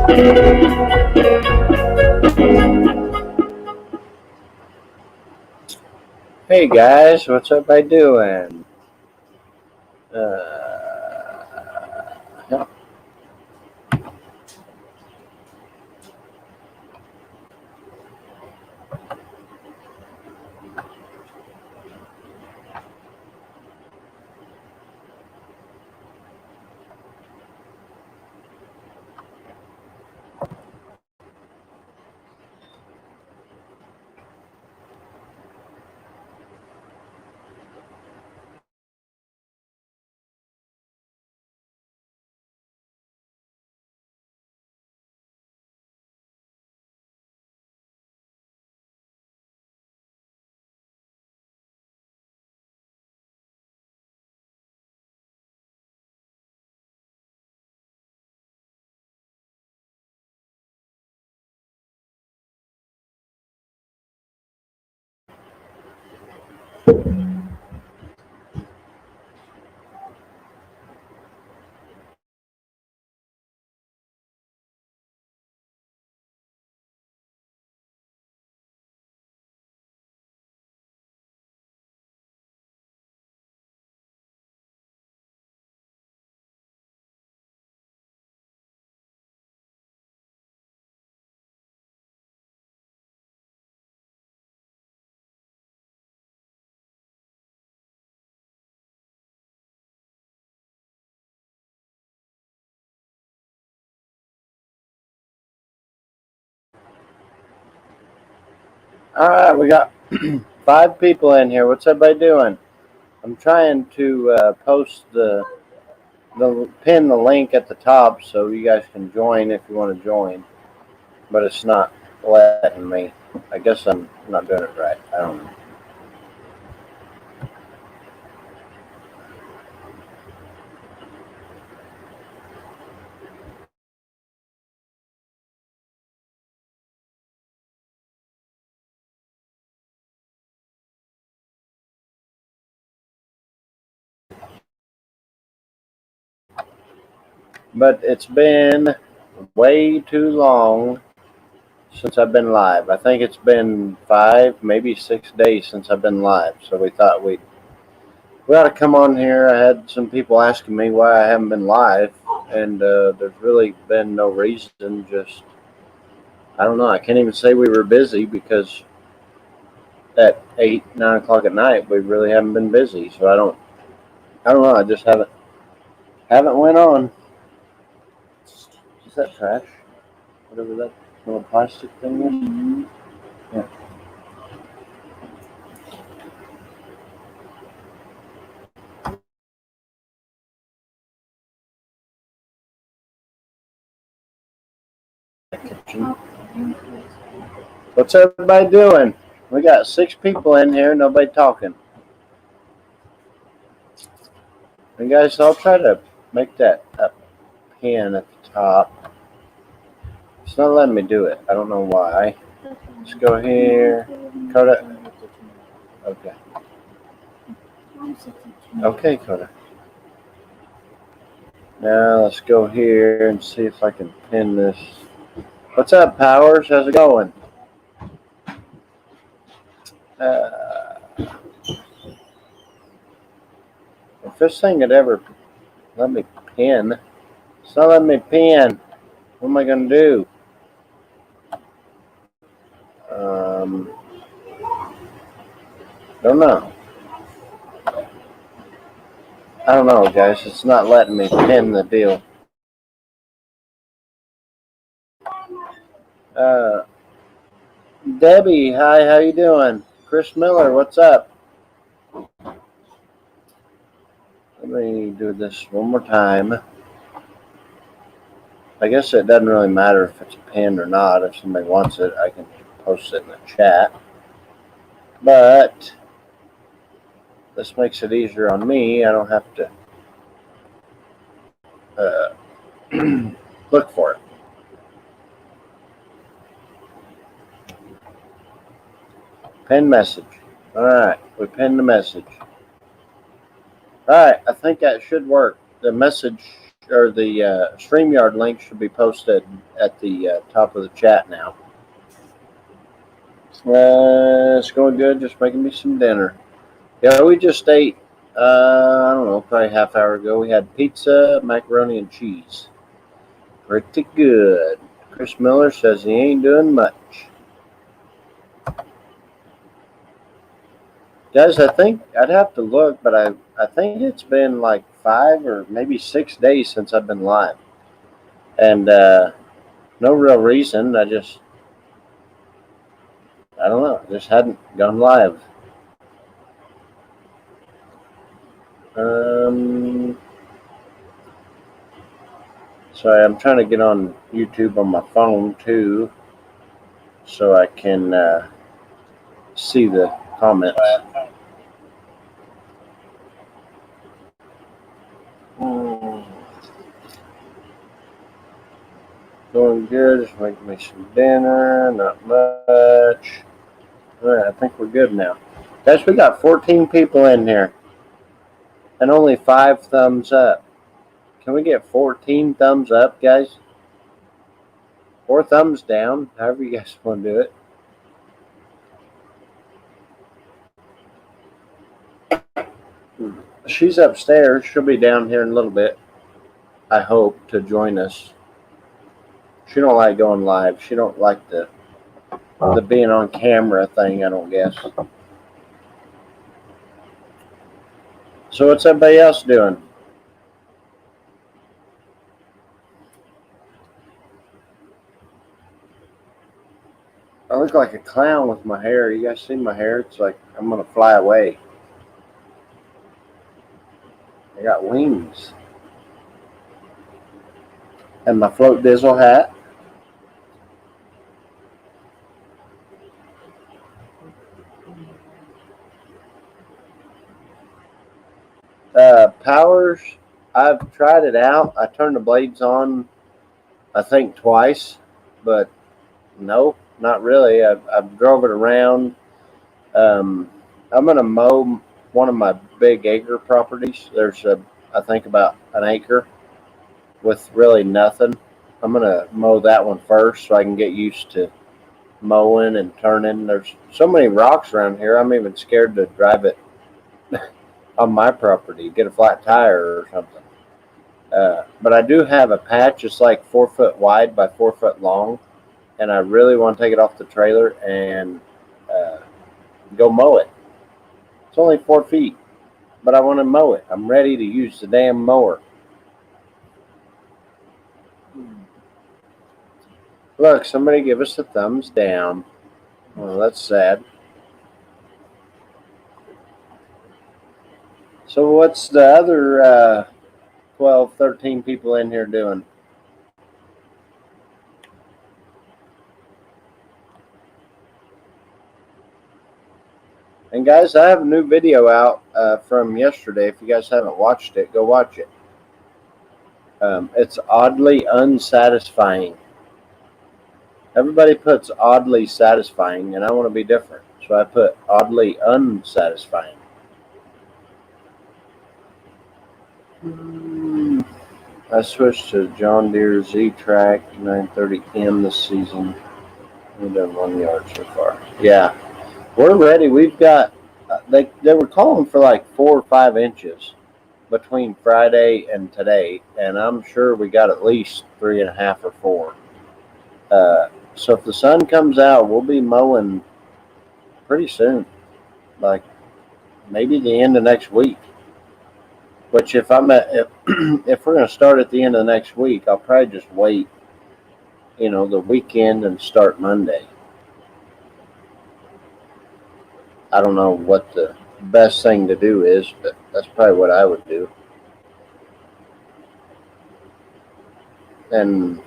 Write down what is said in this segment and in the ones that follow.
Hey guys, what's everybody doing? Yeah. All right, we got 5 people in here. What's everybody doing? I'm trying to post the pin the link at the top so you guys can join if you want to join, but it's not letting me. I guess I'm not doing it right. I don't know. But it's been way too long since I've been live. I think it's been 5, maybe 6 days since I've been live. So we thought we ought to come on here. I had some people asking me why I haven't been live, and there's really been no reason. Just I don't know. I can't even say we were busy because at 8, 9 o'clock at night we really haven't been busy. So I don't know. I just haven't went on. Is that trash? Whatever that little plastic thing is. Mm-hmm. Yeah. Kitchen. What's everybody doing? We got 6 people in here. Nobody talking. And guys, I'll try to make that a pin at the top. It's not letting me do it. I don't know why. Let's go here. Coda. Okay. Okay, Coda. Now let's go here and see if I can pin this. What's up, Powers? How's it going? If this thing had ever let me pin, it's not letting me pin. What am I going to do? Don't know. I don't know, guys. It's not letting me pin the deal. Debbie, hi. How you doing? Chris Miller, what's up? Let me do this one more time. I guess it doesn't really matter if it's pinned or not. If somebody wants it, I can post it in the chat. But this makes it easier on me. I don't have to look for it. Pin message. All right, we pinned the message. All right, I think that should work. The message or the StreamYard link should be posted at the top of the chat now. It's going good. Just making me some dinner. Yeah, we just ate. I don't know, probably half hour ago. We had pizza, macaroni, and cheese. Pretty good. Chris Miller says he ain't doing much. Guys, I think I'd have to look, but I think it's been like 5 or maybe 6 days since I've been live. And no real reason. I don't know. Just hadn't gone live. Sorry, I'm trying to get on YouTube on my phone too, so I can see the comments. Going good. Just making me some dinner. Not much. All right, I think we're good now. Guys, we got 14 people in here and only 5 thumbs up. Can we get 14 thumbs up, guys? Or thumbs down, however you guys want to do it. She's upstairs. She'll be down here in a little bit, I hope, to join us. She don't like going live. She don't like the being on camera thing, I don't guess. So what's everybody else doing? I look like a clown with my hair. You guys see my hair? It's like I'm going to fly away. I got wings. And my float dizzle hat. Powers, I've tried it out. I turned the blades on, I think, twice. But no, not really. I've drove it around. I'm going to mow one of my big acre properties. There's, I think, about an acre with really nothing. I'm going to mow that one first so I can get used to mowing and turning. There's so many rocks around here, I'm even scared to drive it on my property, get a flat tire or something. But I do have a patch. It's like 4 foot wide by 4 foot long, and I really want to take it off the trailer and go mow it. It's only 4 feet, but I want to mow it. I'm ready to use the damn mower. Look, somebody give us a thumbs down. Well, that's sad. So what's the other 12, 13 people in here doing? And guys, I have a new video out from yesterday. If you guys haven't watched it, go watch it. It's oddly unsatisfying. Everybody puts oddly satisfying, and I want to be different. So I put oddly unsatisfying. I switched to John Deere Z-Track 930M this season. We've done 1 yard so far. Yeah, we're ready. We've got, they were calling for like 4 or 5 inches between Friday and today, and I'm sure we got at least 3.5 or 4. So if the sun comes out, we'll be mowing pretty soon, like maybe the end of next week. Which if if we're going to start at the end of the next week, I'll probably just wait, the weekend and start Monday. I don't know what the best thing to do is, but that's probably what I would do. And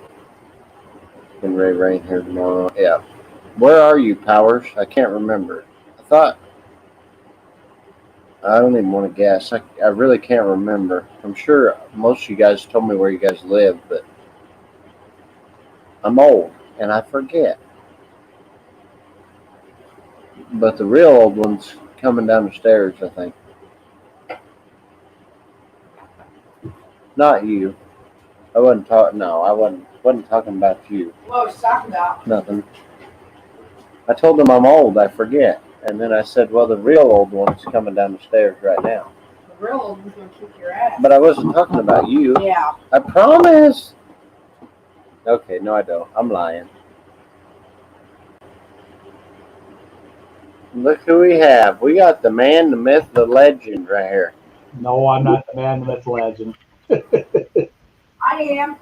can rain here tomorrow. Yeah. Where are you, Powers? I can't remember. I don't even want to guess. I really can't remember. I'm sure most of you guys told me where you guys live, but I'm old and I forget. But the real old one's coming down the stairs, I think. Not you. I wasn't talking. No, I wasn't talking about you. What was he talking about? Nothing. I told him I'm old. I forget. And then I said, well, the real old one's coming down the stairs right now. The real old one's gonna kick your ass. But I wasn't talking about you. Yeah. I promise. Okay, no, I don't. I'm lying. Look who we have. We got the man, the myth, the legend right here. No, I'm not the man, the myth, legend. I am.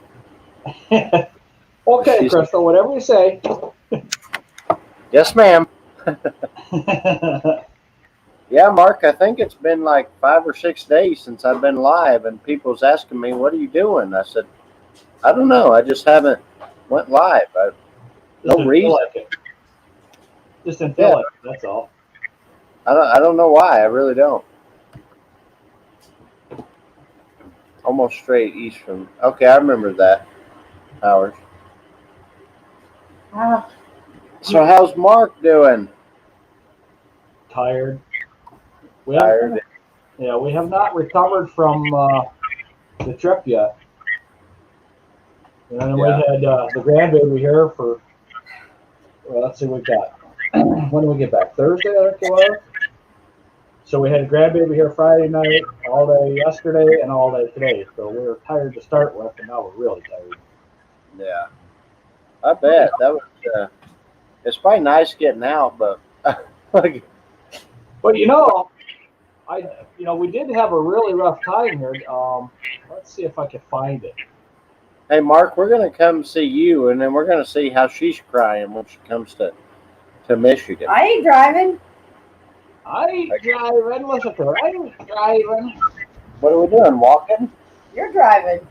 Okay, Crystal, whatever you say. Yes, ma'am. Yeah, Mark, I think it's been like 5 or 6 days since I've been live, and people's asking me, what are you doing? I said, I don't know. I just haven't went live. No reason. Like it. Just didn't feel like it, that's all. I don't know why. I really don't. Almost straight east from. Okay, I remember that. Hours. So how's Mark doing? Tired. Tired. Yeah, we have not recovered from the trip yet. And we had the grandbaby here for. Well, let's see what we got. When do we get back? Thursday, I think it was. So we had a grandbaby here Friday night, all day yesterday, and all day today. So we were tired to start with, and now we're really tired. Yeah, I bet that was. It's probably nice getting out, but. But we did have a really rough time here. Let's see if I can find it. Hey, Mark, we're gonna come see you, and then we're gonna see how she's crying when she comes to Michigan. I ain't driving. I ain't driving. Listen to her. I ain't driving. What are we doing? Walking? You're driving.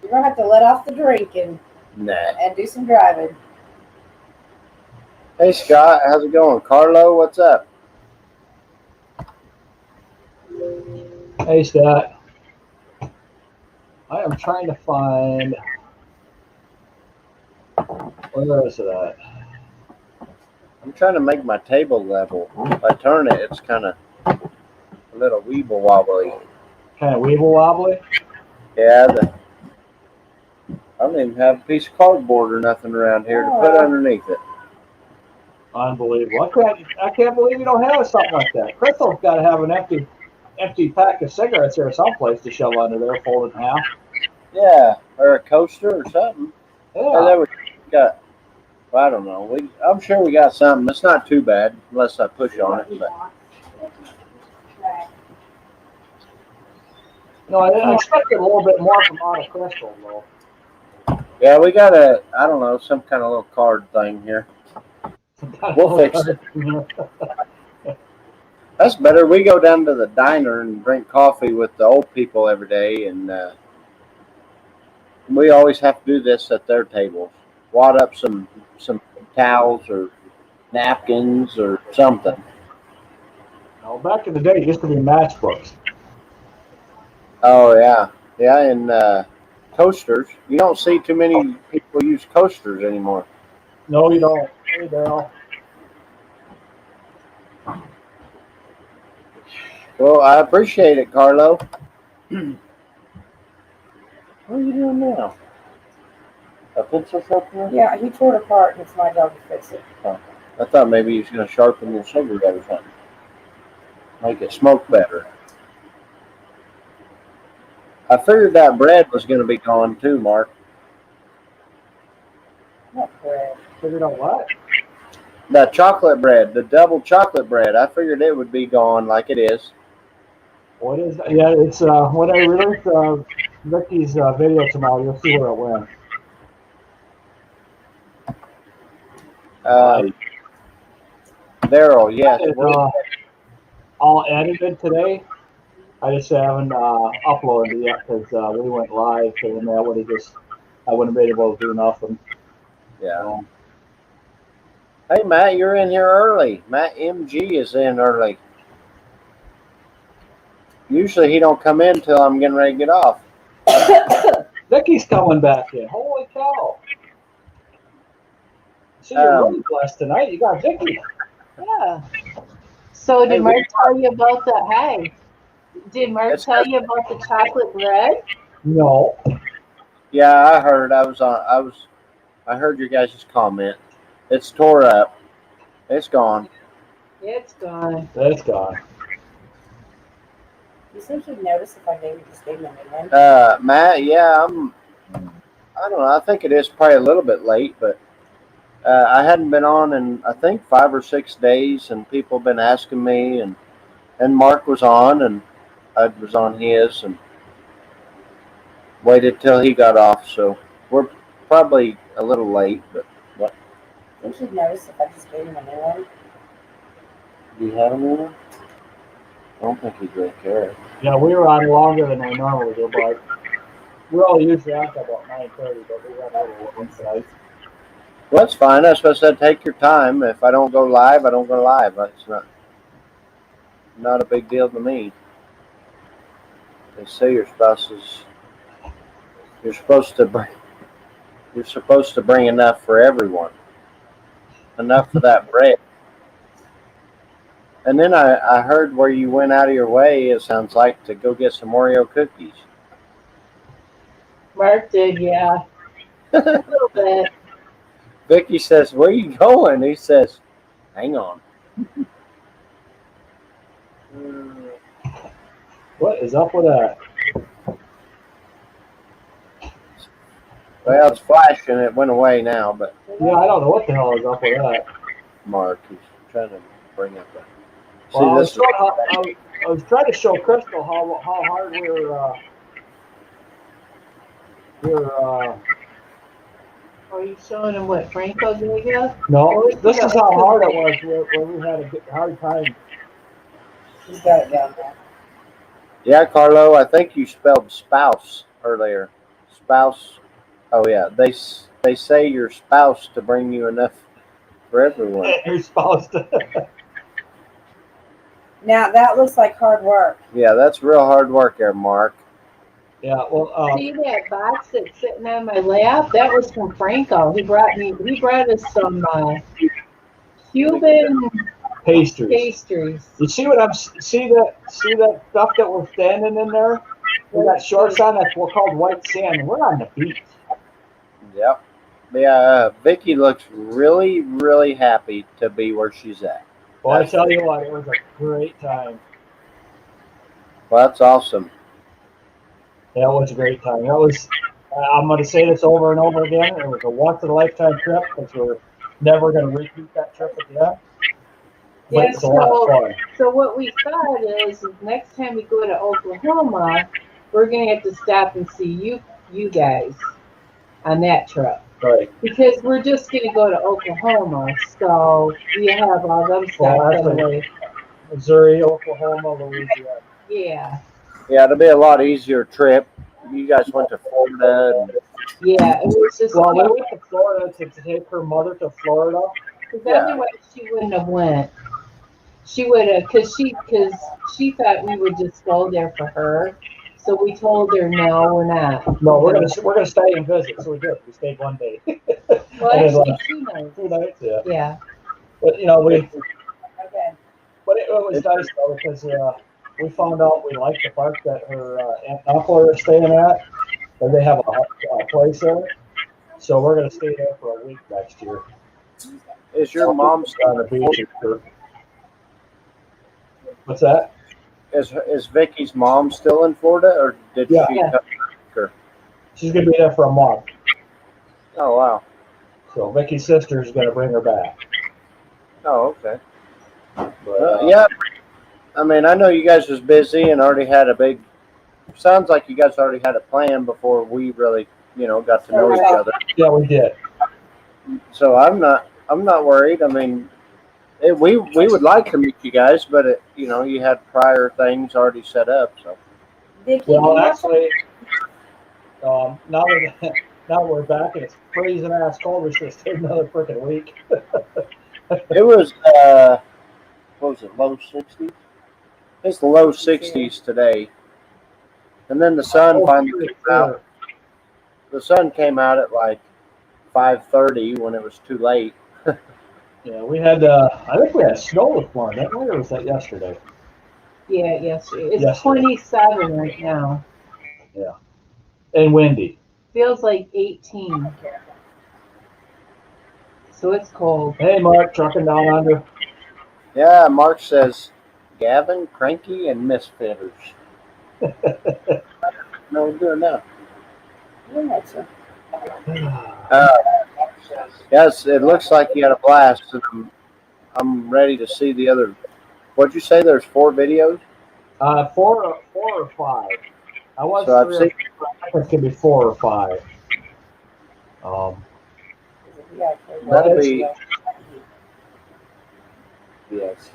You're gonna have to let off the drinking Nah. and do some driving. Hey, Scott, how's it going? Carlo, what's up? Hey, Scott. I am trying to find. Where is it at? I'm trying to make my table level. If I turn it, it's kind of a little weeble wobbly. Kind of weeble wobbly? Yeah, I don't even have a piece of cardboard or nothing around here to put underneath it. Unbelievable. I can't believe you don't have something like that. Crystal's got to have an empty pack of cigarettes here someplace to shove under there, folded in half. Yeah, or a coaster or something. Yeah. Or that we got. Well, I don't know. I'm sure we got something. It's not too bad unless I push on it. But. No, I expected a little bit more from out of Crystal, though. Yeah, we got I don't know, some kind of little card thing here. We'll fix it. That's better. We go down to the diner and drink coffee with the old people every day, and we always have to do this at their tables. Wad up some towels or napkins or something. Now, back in the day, it used to be matchbooks. Oh, yeah, and coasters. You don't see too many people use coasters anymore. No, you don't. Hey, Daryl. Well, I appreciate it, Carlo. What are you doing now? A pencil sharpener? Yeah, he tore it apart and it's my job to fix it. Oh, I thought maybe he was going to sharpen your cigarette or something. Make it smoke better. I figured that bread was going to be gone too, Mark. What bread? Figured out what? That chocolate bread, the double chocolate bread. I figured it would be gone like it is. What is that? Yeah, it's when I release Vicky's video tomorrow, you'll see where it went. Daryl, yes. All edited today. I just haven't uploaded it yet because we went live, and I would have been able to do nothing. Yeah. Hey, Matt, you're in here early. Matt MG is in early. Usually he don't come in till I'm getting ready to get off. Vicky's coming back in. Holy cow! See, you're really blessed tonight. You got Vicky. Yeah. So did Mark tell you about the Did Mark tell you about the chocolate bread? No. Yeah, I heard. I heard your guys' comment. It's tore up. It's gone. It's gone. That's gone. You said you'd notice if I maybe just gave them a new one. Matt, yeah, I don't know. I think it is probably a little bit late, but I hadn't been on in I think 5 or 6 days, and people have been asking me, and Mark was on, and I was on his, and waited till he got off. So we're probably a little late, but what? You should notice if I just gave him a new one. Do you have a new one? I don't think he'd really care. Yeah, we were on longer than I normally do, but we're all usually on till about 9:30, but we ran a little long tonight. Well, that's fine. That's what I said. Take your time. If I don't go live, I don't go live. It's not a big deal to me. They say you're supposed to bring enough for everyone, enough for that bread. And then I heard where you went out of your way. It sounds like to go get some Oreo cookies. Mark did, yeah. A little bit. Vicky says, "Where are you going?" He says, "Hang on." What is up with that? Well, it's flashing. It went away now, but Yeah, I don't know what the hell is up with that. Mark is trying to bring up a. Well, See, this is I was trying to show Crystal how hard Are you showing him what Franco gave you? no, this is how hard it was when we had a hard time. He's got it down there. Yeah, Carlo. I think you spelled spouse earlier. Spouse. Oh yeah, they say your spouse to bring you enough for everyone. Your spouse. Now that looks like hard work. Yeah, that's real hard work there, Mark. Yeah, well, See that box that's sitting on my lap? That was from Franco. He brought us some Cuban pastries. pastries. You see what I'm see that stuff that we're standing in there? We got shorts on. That's what's called white sand. We're on the beach. Yep. Yeah, Vicky looks really, really happy to be where she's at. Well, I tell you what, it was a great time. Well, that's awesome. That was a great time. That was. I'm going to say this over and over again. It was a once in a lifetime trip because we're never going to repeat that trip again. But it's a lot of fun. So what we thought is next time we go to Oklahoma, we're going to have to stop and see you guys on that trip. Right. Because we're just going to go to Oklahoma, so we have all them stuff anyway. Missouri, Oklahoma, Louisiana. Yeah. Yeah, it'll be a lot easier trip. You guys went to Florida. Yeah, it was just. Well, we went to Florida to take her mother to Florida. Because otherwise she wouldn't have went. She would have, because she thought we would just go there for her. So we told her, no, we're not. No, we're gonna stay and visit. So we did. We stayed one day. Well, actually, 2 nights. 2 nights, yeah. Yeah. But Okay. But it was nice though because we found out we liked the park that her aunt and uncle are staying at, and they have a place there. So we're gonna stay there for a week next year. Is your mom on the beach? What's that? Is Vicky's mom still in Florida, or did she come back? Or? She's gonna be there for a month. Oh wow. So Vicky's sister is gonna bring her back. Oh okay. But, Yeah. I mean, I know you guys was busy and already had a big. Sounds like you guys already had a plan before we really, got to know each other. Yeah, we did. So I'm not worried. I mean, we would like to meet you guys, but you had prior things already set up. So. Vicky, Well, actually, now we're back and it's freezing ass cold. We're supposed to stay another freaking week. It was what was it, low 60s? It's the low 60s today. And then the sun finally came out. The sun came out at like 5:30 when it was too late. Yeah, we had. I think we had snow this morning. Or was that yesterday? Yeah, yes. It's Yesterday. 27 right now. Yeah, and windy. Feels like 18. So it's cold. Hey, Mark, trucking down under. Yeah, Mark says Gavin, Cranky, and Misfitters. No, we're doing now. Yes, it looks like you had a blast. And I'm ready to see the other. What'd you say? There's 4 videos. Four or five. I was So I've 3 or seen. 4. It could be 4 or 5. That'll be. Yes.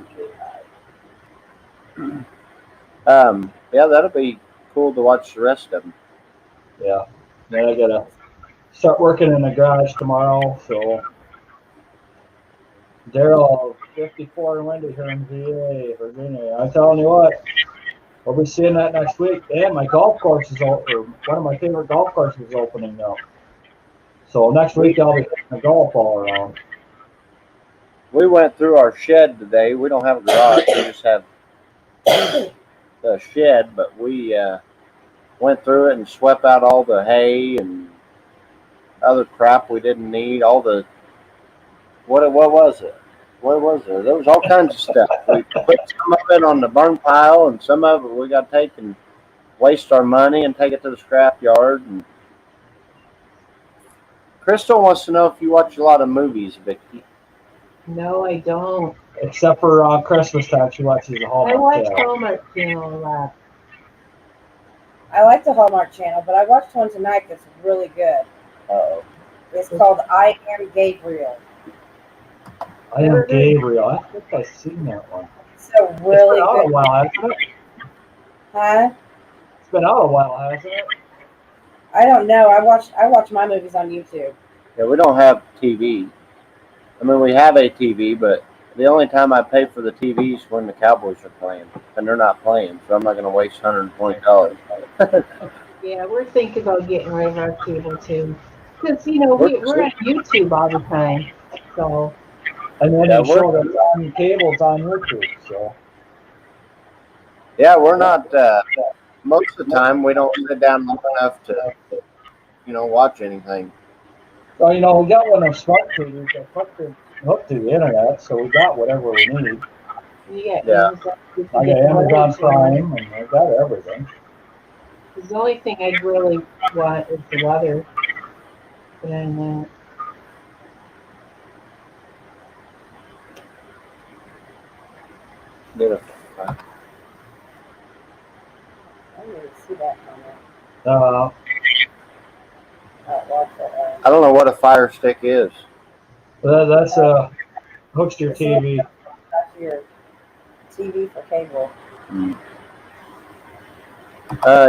Yeah, that'll be cool to watch the rest of them. Yeah. Then I gotta start working in the garage tomorrow. So Daryl, 54 and Wendy here in VA, Virginia. I'm telling you what, we'll be seeing that next week. And my golf course is open. One of my favorite golf courses is opening now. So next week I'll be hitting the golf all around. We went through our shed today. We don't have a garage. We just have the shed, but we went through it and swept out all the hay and other crap we didn't need. All the what was it? What was there? There was all kinds of stuff. We put some of it on the burn pile, and some of it we got to take and waste our money and take it to the scrap yard. And Crystal wants to know if you watch a lot of movies, Vicky. No, I don't. Except for Christmas time, she watches the I Hallmark watch Channel. Hallmark Channel a lot. I like the Hallmark Channel, but I watched one tonight that's really good. It's called I Am Gabriel. I am Gabriel. I think I've seen that one. It's a really It's been out good. a while, hasn't it? Huh? It's been out a while, hasn't it? I don't know. I watch my movies on YouTube. Yeah, we don't have TV. I mean, we have a TV, but the only time I pay for the TV is when the Cowboys are playing, and they're not playing, so I'm not going to waste $120. Yeah, we're thinking about getting rid of our cable too. Because, you know, we're on YouTube all the time. So, And then Yeah, they show the cables on YouTube. So Yeah, we're not. Most of the time, we don't sit down long enough to, watch anything. well, you know, we got one of those smart TVs that hooked to the internet, so we got whatever we need. you got Yeah. Amazon. I got Amazon Prime, and I got everything. The only thing I'd really want is the weather. And Beautiful. I didn't even see that comment. I don't know what a Fire Stick is. That's hooks to your TV. That's your TV for cable.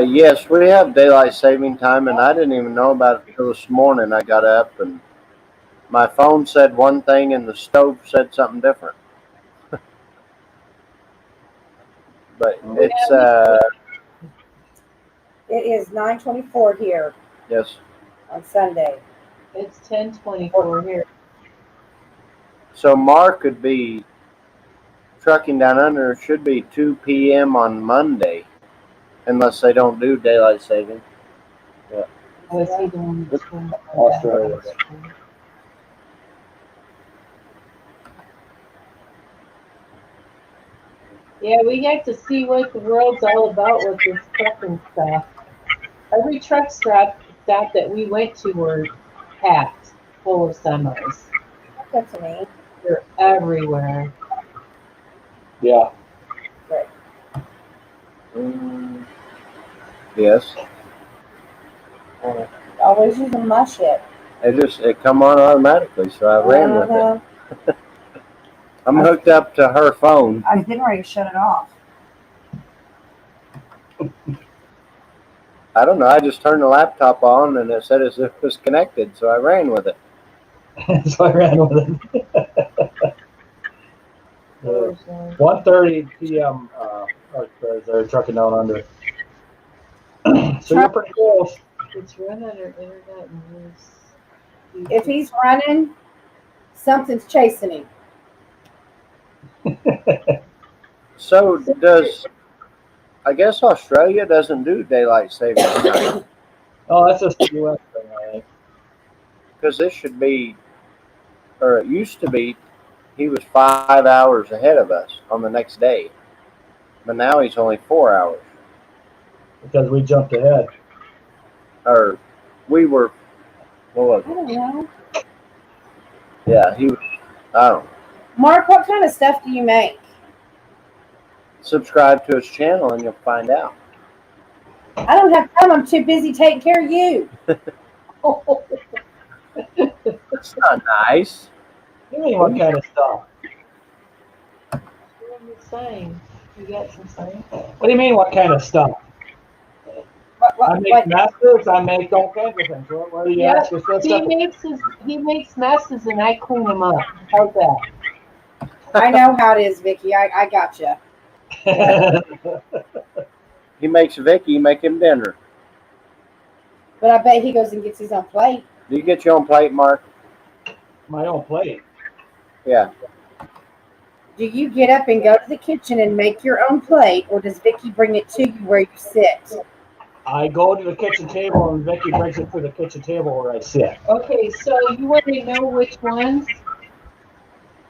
Yes, we have daylight saving time, and I didn't even know about it until this morning. I got up and my phone said one thing, and the stove said something different. But it's It is 9:24 here yes. on Sunday. it's 10:24 here. So Mark could be trucking down under. It should be 2 p.m. on Monday, unless they don't do daylight saving. Was he doing this one? Australia. Yeah, we get to see what the world's all about with this trucking stuff. Every truck stop that we went to were packed, full of semis. That's to me. They're everywhere. Yeah. Yes. Always using my shit. It come on automatically, so I ran with it. I'm hooked up to her phone. I was getting ready to shut it off. I don't know. I just turned the laptop on, and it said it was connected, so I ran with it. So I ran with it. 1:30 p.m. They're trucking down under. So you're pretty close. It's run on our internet and use. If he's running, something's chasing him. So I guess Australia doesn't do daylight saving time. Oh, that's just the U.S. thing. because this should be, or it used to be, he was 5 hours ahead of us on the next day. But now he's only 4 hours. Because we jumped ahead. Or we were, what was I don't know. it? Yeah, he was, I don't know. Mark, what kind of stuff do you make? Subscribe to his channel and you'll find out. I don't have time. I'm too busy taking care of you. It's not nice. You mean what kind of stuff? What are you saying? You got some saying? What do you mean what kind of stuff? I make messes, I make all kinds of things. What do you ask for stuff? He makes messes and I clean them up. How's that? I know how it is, Vicky. I gotcha. He makes Vicky make him dinner. But I bet he goes and gets his own plate. Do you get your own plate, Mark? My own plate. Yeah. Do you get up and go to the kitchen and make your own plate, or does Vicky bring it to you where you sit? I go to the kitchen table and Vicky brings it to the kitchen table where I sit. Okay, so you want to know which ones?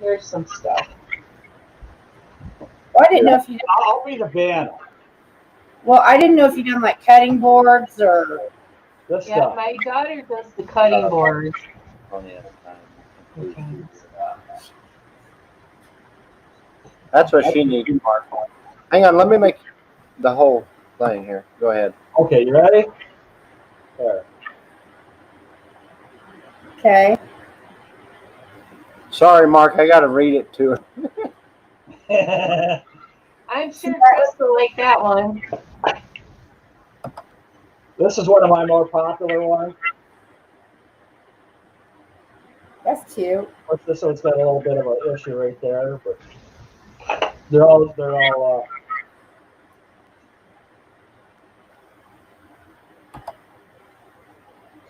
Here's some stuff. Well, I didn't know if you. I'll be the banner. Well, I didn't know if you done like cutting boards or. This Yeah, stuff. my daughter does the cutting boards. That's what she needs, Mark. Hang on, let me make the whole thing here. Go ahead. Okay, you ready? There. Okay. Sorry, Mark, I got to read it to him. I'm sure Chris will like that one. This is one of my more popular ones. That's cute. This one's got a little bit of an issue right there, but they're all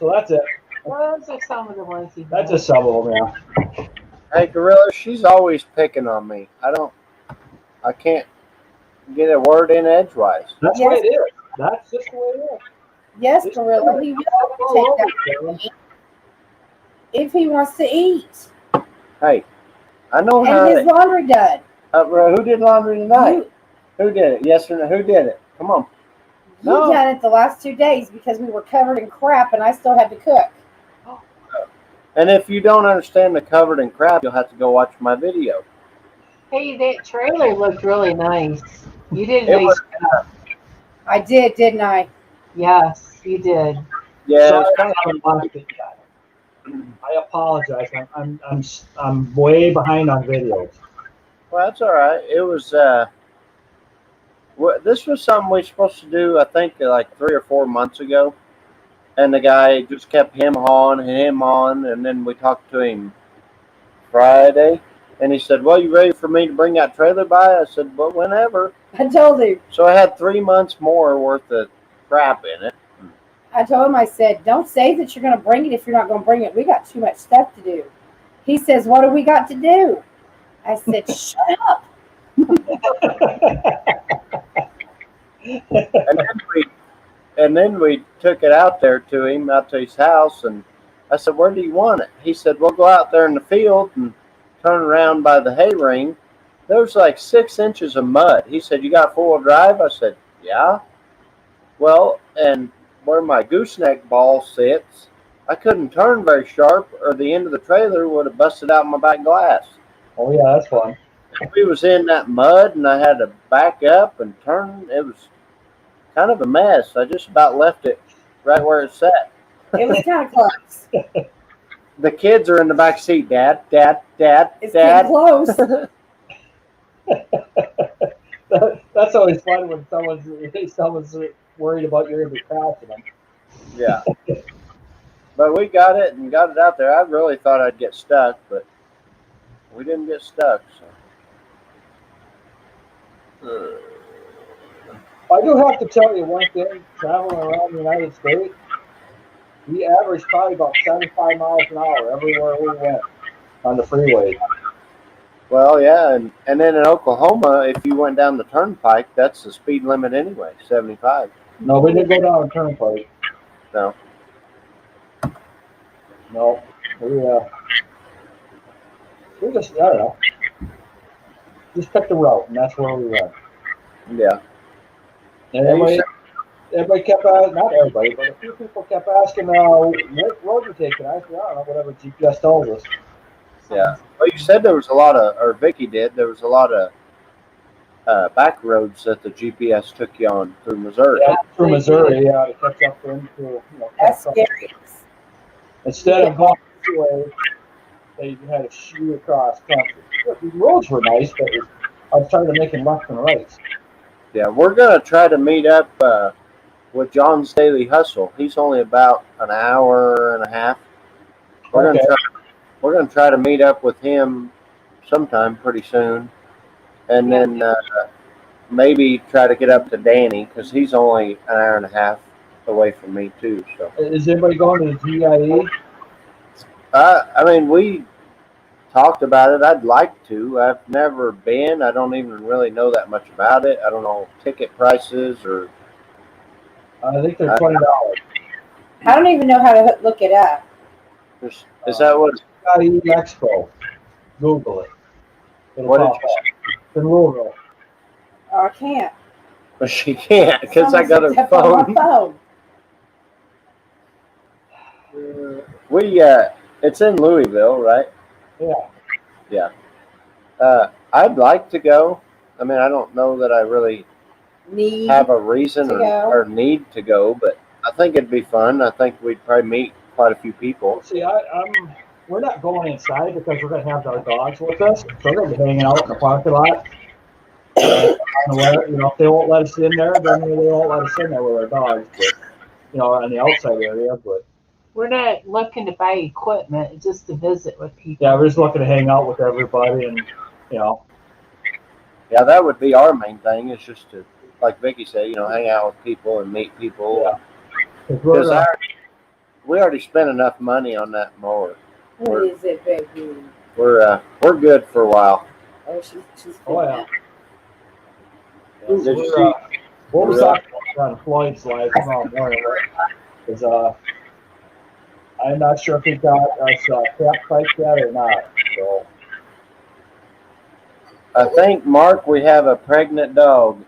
so that's it. Those are some of the ones he That's does. just some of them, yeah. Hey, Gorilla, she's always picking on me. I can't get a word in edgewise. That's the way it is. That's just the way it is. Yes, Gorilla. He will take that if he wants to eat. Hey, I know how. And his laundry done. Who did laundry tonight? Who did it? Yes or no? Who did it? Come on. You No. done it the last 2 days because we were covered in crap and I still had to cook. And if you don't understand the covered in crap, you'll have to go watch my video. Hey, that trailer looked really nice. You did It a nice was- job. I did, didn't I? Yes, you did. Yeah, Sorry, it was kind I haven't watched it yet. I apologize. I'm way behind on videos. well, that's all right. It was. This was something we were supposed to do. I think like 3 or 4 months ago, and the guy just kept him on, and then we talked to him Friday, and he said, "Well, you ready for me to bring that trailer by?" I said, "Well, whenever." I told him. So I had 3 months more worth of crap in it. I told him, I said, don't say that you're going to bring it if you're not going to bring it. We got too much stuff to do. He says, what do we got to do? I said, shut up. And then we took it out there to him, out to his house, and I said, "Where do you want it?" He said, "We'll go out there in the field and turn around by the hay ring." There was like 6 inches of mud. He said, "You got 4-wheel drive?" I said, "Yeah." Well, and where my gooseneck ball sits, I couldn't turn very sharp, or the end of the trailer would have busted out my back glass. Oh yeah, that's fun. We was in that mud, and I had to back up and turn. It was kind of a mess. I just about left it right where it sat. It was kind of close. The kids are in the back seat. Dad. It's getting close. That's always fun when someone's worried about you're going to be crashing them. Yeah. But we got it and got it out there. I really thought I'd get stuck, but we didn't get stuck. So. I do have to tell you one thing. Traveling around the United States, we averaged probably about 75 miles an hour everywhere we went on the freeway. Well, yeah, and then in Oklahoma, if you went down the turnpike, that's the speed limit anyway, 75. No, we didn't go down the turnpike. No. No, we just, I don't know, just picked a route, and that's where we went. Yeah. And Yeah, you everybody kept, not everybody, but a few people kept asking, what road you're taking. I said, I don't know, whatever GPS tells us. Yeah. Well, you said there was a lot of, or Vicky did, there was a lot of back roads that the GPS took you on through Missouri. Yeah, through Missouri, to catch up into, That's scary. instead of going this way, they had to shoot across country. The roads were nice, but I was tired of making left and rights. Yeah, we're going to try to meet up with John's Daily Hustle. He's only about an hour and a half. We're Okay. going to try to meet up with him sometime pretty soon. And then maybe try to get up to Danny because he's only an hour and a half away from me too. So Is anybody going to the GIE? I mean, we talked about it. I'd like to. I've never been. I don't even really know that much about it. I don't know ticket prices or. I think they're $20. I don't even know how to look it up. Is that what? GIE Expo. Google it. It'll What did pop up. It's in Louisville. Oh, I can't. But she can't because I Someone got her set up on my phone. We it's in Louisville, right? Yeah. Yeah. I'd like to go. I mean, I don't know that I really Need have a reason to go. or need to go, but I think it'd be fun. I think we'd probably meet quite a few people. See, we're not going inside because we're going to have our dogs with us. So we're going to be hanging out in the parking lot. If they won't let us in there, then they won't let us in there with our dogs. But, on the outside area. But We're not looking to buy equipment, just to visit with people. yeah, we're just looking to hang out with everybody, and Yeah, that would be our main thing. Is just to, like Vicky said, hang out with people and meet people. Yeah. Because we already spent enough money on that mower. What is it, baby? We're good for a while. Oh, she's Oh, yeah. Did So you see? what was talking about on Floyd's live tomorrow morning is I'm not sure if he got us cap pipe yet or not. So I think, Mark, we have a pregnant dog.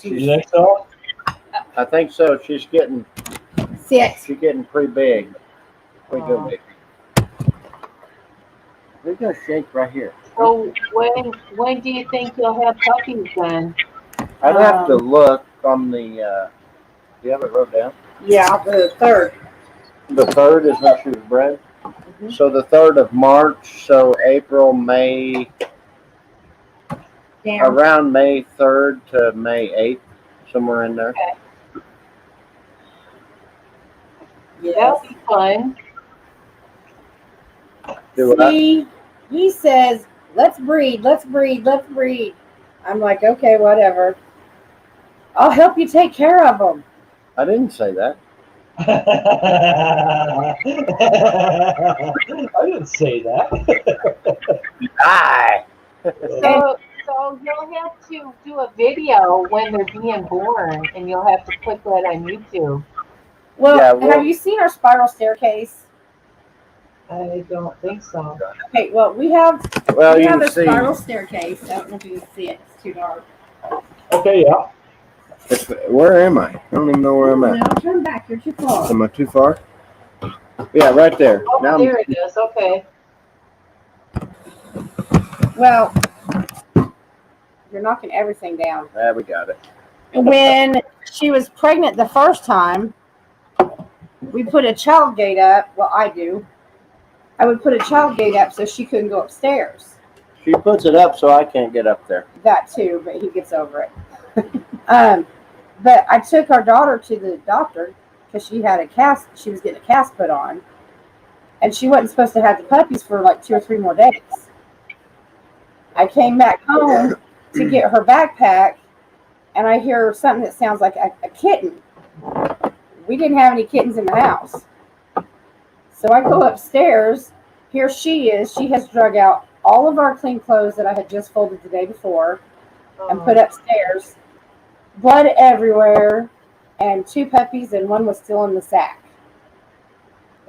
you think so? I think so. She's getting pretty big. Pretty good big. We're gonna shake right here. So when do you think you'll have puppies then? I'd have to look on the. Do you have it wrote down? Yeah, the 3rd. The 3rd is when she was bred. Mm-hmm. So the 3rd of March. So April, May. Damn. Around May 3rd to May 8th, somewhere in there. Okay. Yes. That'll be fun. See, he says, let's breed. I'm like, okay, whatever. I'll help you take care of them. I didn't say that. I didn't say that. Aye. So you'll have to do a video when they're being born, and you'll have to put that on YouTube. Well, Yeah, have you seen our spiral staircase? I don't think so. Okay, well, we have Well, you a can see. spiral staircase. I don't know if you can see it. It's too dark. Okay, yeah. Where am I? I don't even know where I'm at. No, turn back. You're too far. Am I too far? Yeah, right there. Oh, Now there it is. Okay. Well, you're knocking everything down. we got it. When she was pregnant the first time, we put a child gate up. Well, I do. I would put a child gate up so she couldn't go upstairs. She puts it up so I can't get up there. That too, but he gets over it. But I took our daughter to the doctor because she had a cast. She was getting a cast put on, and she wasn't supposed to have the puppies for like 2 or 3 more days. I came back home to get her backpack, and I hear something that sounds like a kitten. We didn't have any kittens in the house. So I go upstairs. Here she is. She has drug out all of our clean clothes that I had just folded the day before and put upstairs. Blood everywhere, and 2 puppies, and one was still in the sack.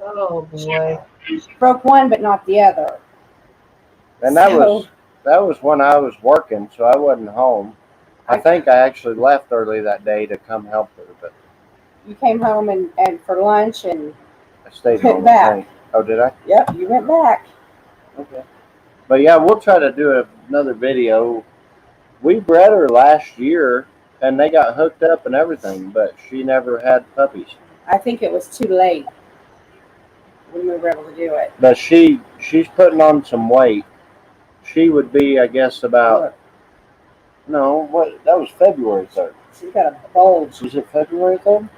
Oh boy. Broke one, but not the other. And that was when I was working, so I wasn't home. I think I actually left early that day to come help her, but You came home and for lunch and I stayed went home. back. I think. Oh, did I? Yep, you went back. Okay. But yeah, we'll try to do another video. We bred her last year, and they got hooked up and everything, but she never had puppies. I think it was too late when we were able to do it. But she's putting on some weight. She would be, I guess, about Look, that was February 3rd. she's got a bulge. Was it February 3rd?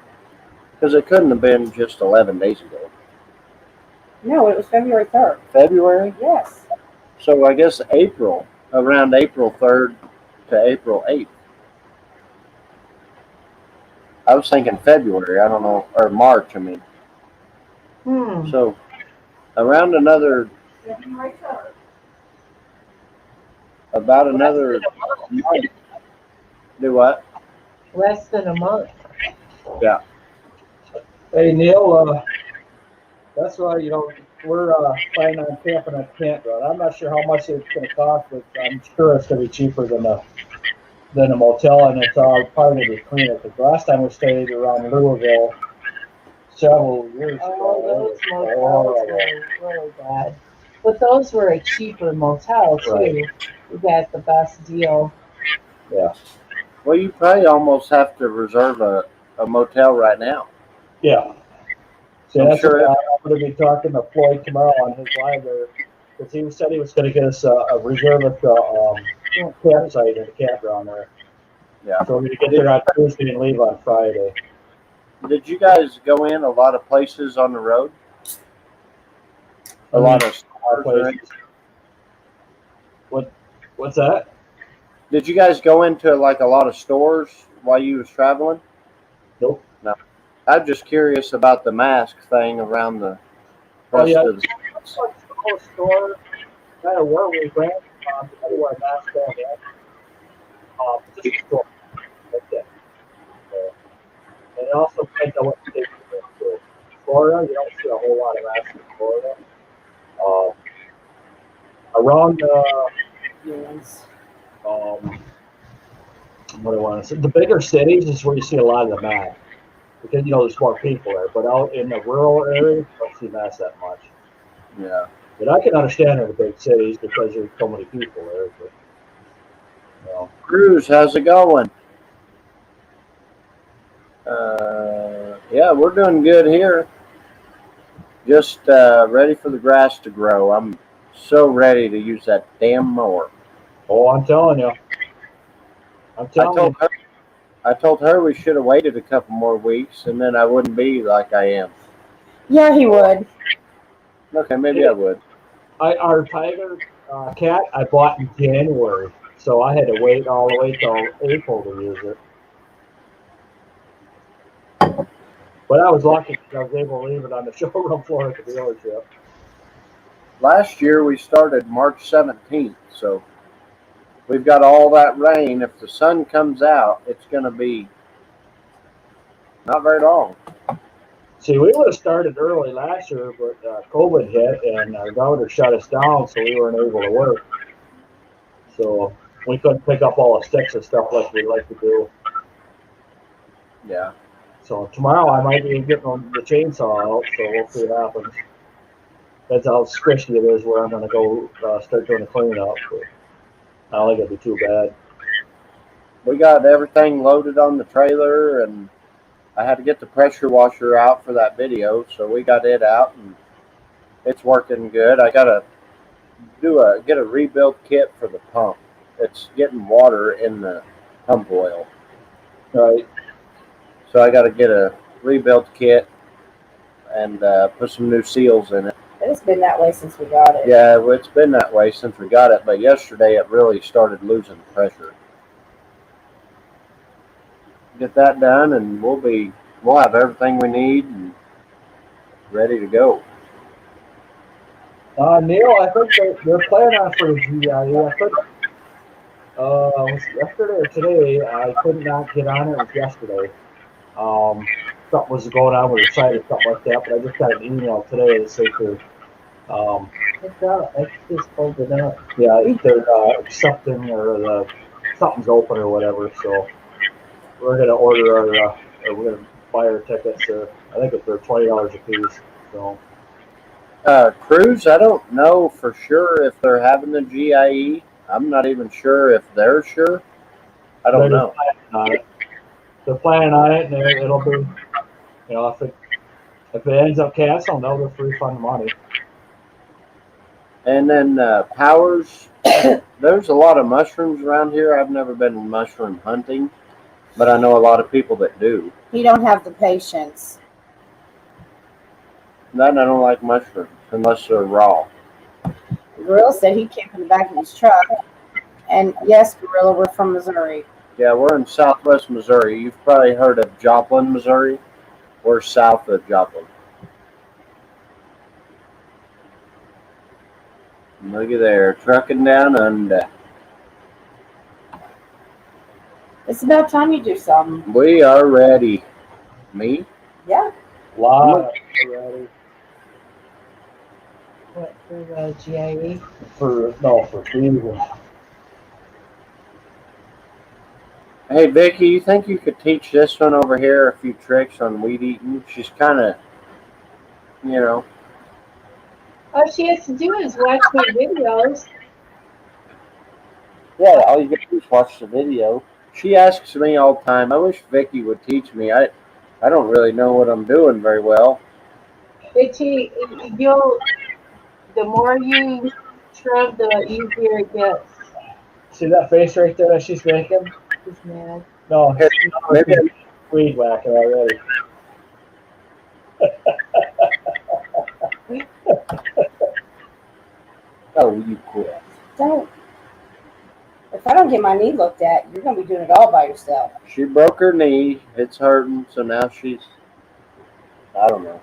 Because it couldn't have been just 11 days ago. No, it was February 3rd. February? Yes. So I guess April, around April 3rd to April 8th. I was thinking February, I don't know, or March, I mean. So around another, February 3rd. about another month. Do what? Less than a month. Yeah. Hey Neil, that's why we're planning on camping at campground. I'm not sure how much it's going to cost, but I'm sure it's going to be cheaper than a motel, and it's all part of the cleanup. Because last time we stayed around Louisville several years ago. Oh, those motels were really bad. But those were a cheaper motel too. Right. You got the best deal. Yeah. Well, you probably almost have to reserve a motel right now. Yeah. See, I'm that's sure what I'm going to be talking to Floyd tomorrow on his live there, because he said he was going to get us a reserve at the campsite in the campground there. Yeah. So we're going to get there on Tuesday and leave on Friday. Did you guys go in a lot of places on the road? A lot of places. What's that? Did you guys go into like a lot of stores while you was traveling? Nope. No. I'm just curious about the mask thing around the rest of the store. No matter where we went, everywhere masks on. Just a store. That's it. And also depends on what state you went to. Florida, you don't see a whole lot of masks in Florida. Around Yes. what do I want to say? The bigger cities is where you see a lot of the masks, because there's more people there. But out in the rural areas, you don't see masks that much. Yeah. But I can understand in the big cities because there's so many people there. But, Cruz, how's it going? Yeah, we're doing good here. Just ready for the grass to grow. I'm so ready to use that damn mower. Oh, I'm telling you. I told her we should have waited a couple more weeks, and then I wouldn't be like I am. Yeah, he would. Okay, maybe I would. Our tiger cat I bought in January, so I had to wait all the way till April to use it. But I was lucky because I was able to leave it on the showroom floor at the dealership. Last year we started March 17th, so we've got all that rain. If the sun comes out, it's going to be not very long. See, we would have started early last year, but COVID hit and our governor shut us down, so we weren't able to work. So we couldn't pick up all the sticks and stuff like we'd like to do. Yeah. So tomorrow I might be getting the chainsaw out, so we'll see what happens. That's how squishy it is where I'm going to go start doing the cleanup. But I don't think it'll be too bad. We got everything loaded on the trailer, and I had to get the pressure washer out for that video, so we got it out, and it's working good. I got to get a rebuild kit for the pump. It's getting water in the pump oil. Right. So I got to get a rebuild kit and put some new seals in it. It's been that way since we got it. Yeah, well, it's been that way since we got it, but yesterday it really started losing pressure. Get that done, and we'll have everything we need and ready to go. Neil, I think they're planning on for the GIE. I couldn't. Was it yesterday or today? I could not get on it. It was yesterday. something was going on with the site or something like that. But I just got an email today that says they're, I just pulled it up. yeah, they're accepting or something's open or whatever. So we're gonna order our, or we're gonna buy our tickets. I think they're $20 a piece. So Cruise, I don't know for sure if they're having the GIE. I'm not even sure if they're sure. I don't they're know. planning on it. They're planning on it, and it'll be, you know, if it ends up canceling, they'll just refund the money. And then Powers, there's a lot of mushrooms around here. I've never been mushroom hunting, but I know a lot of people that do. He don't have the patience. Then I don't like mushrooms unless they're raw. Gorilla said he'd camp in the back of his truck. And yes, Gorilla, we're from Missouri. Yeah, we're in southwest Missouri. You've probably heard of Joplin, Missouri. We're south of Joplin. Look at there, trucking down under. It's about time you do something. We are ready. Me? Yeah. Lot already What for GIE? for season. Hey, Vicky, you think you could teach this one over here a few tricks on weed eating? She's kind of, you know. All she has to do is watch my videos. Yeah, all you gotta do is watch the video. She asks me all the time. I wish Vicky would teach me. I don't really know what I'm doing very well. The more you trim, the easier it gets. See that face right there that she's making? She's mad. No, Here, maybe she's weed whacking already. Oh, you quit. Don't. If I don't get my knee looked at, you're going to be doing it all by yourself. She broke her knee. It's hurting, so now she's. I don't know.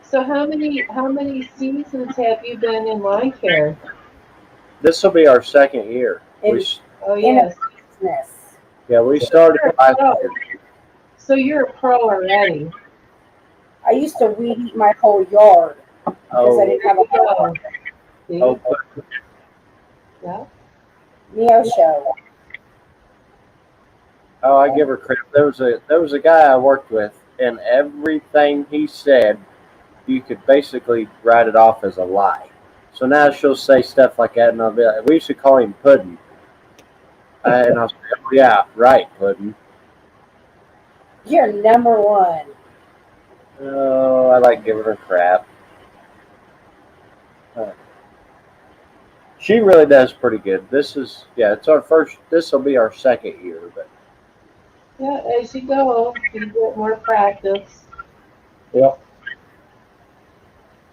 So how many seasons have you been in lawn care? This will be our second year. In- Oh In yes. a business. Yeah, we started last year. So you're a pro already. I used to weed eat my whole yard because I Oh, didn't have a Go. See? oh, Yeah. Neo show. oh, I give her credit. There was a guy I worked with, and everything he said, you could basically write it off as a lie. So now she'll say stuff like that, and I'll be like, we used to call him Puddin'. And I'll say, oh, yeah, right, Puddin'. You're number one. Oh, I like giving her crap. She really does pretty good. It's our first, this will be our second year, but Yeah, as you go, you get more practice. Yep.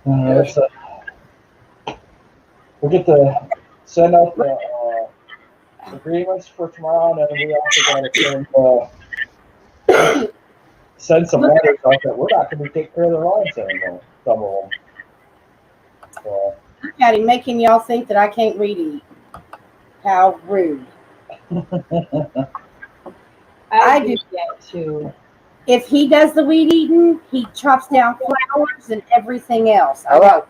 So we'll get to send out the agreements for tomorrow, and then we also got to send some letters out that we're not going to be taking care of their lines anymore. Some of them. So, Look at him making y'all think that I can't weed eat. How rude. I do that too. If he does the weed eating, he chops down flowers and everything else. I I like- know.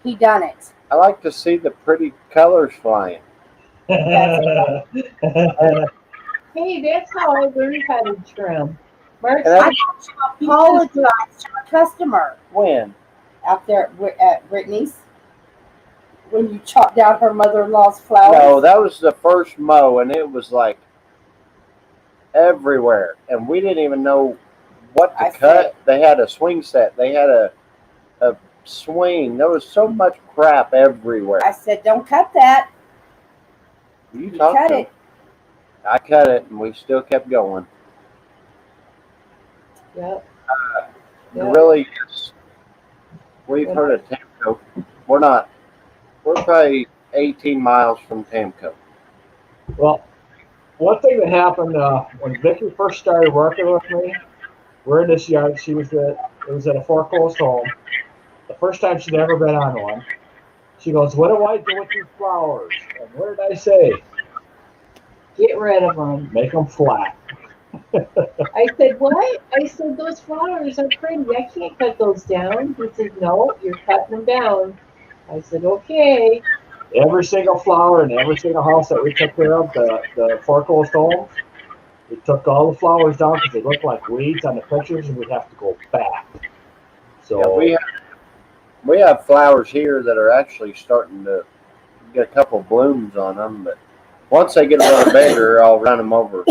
He done it. I like to see the pretty colors flying. Hey, that's how I learned how to trim. Mark, And I got to apologize to a customer When? out there at Brittany's when you chopped down her mother-in-law's flowers. No, that was the first mow, and it was like everywhere, and we didn't even know what to I cut. They had a swing set. They had a swing. There was so much crap everywhere. I said, don't cut that. You You talked cut to it. I cut it, and we still kept going. Yep. Really, we've heard of Tamco. We're probably 18 miles from Tamco. well, one thing that happened when Vicky first started working with me, we're in this yard. It was at a foreclosed home. The first time she'd ever been on one. She goes, "What do I do with these flowers?" And what did I say? Get rid of them. Make them flat. I said, what? I said, those flowers are pretty. I can't cut those down. He said, no, you're cutting them down. I said, okay. Every single flower in every single house that we took care of, the foreclosed homes, we took all the flowers down because they looked like weeds on the pictures, and we'd have to go back. So Yeah, we have flowers here that are actually starting to get a couple blooms on them, but once they get a little bigger, I'll run them over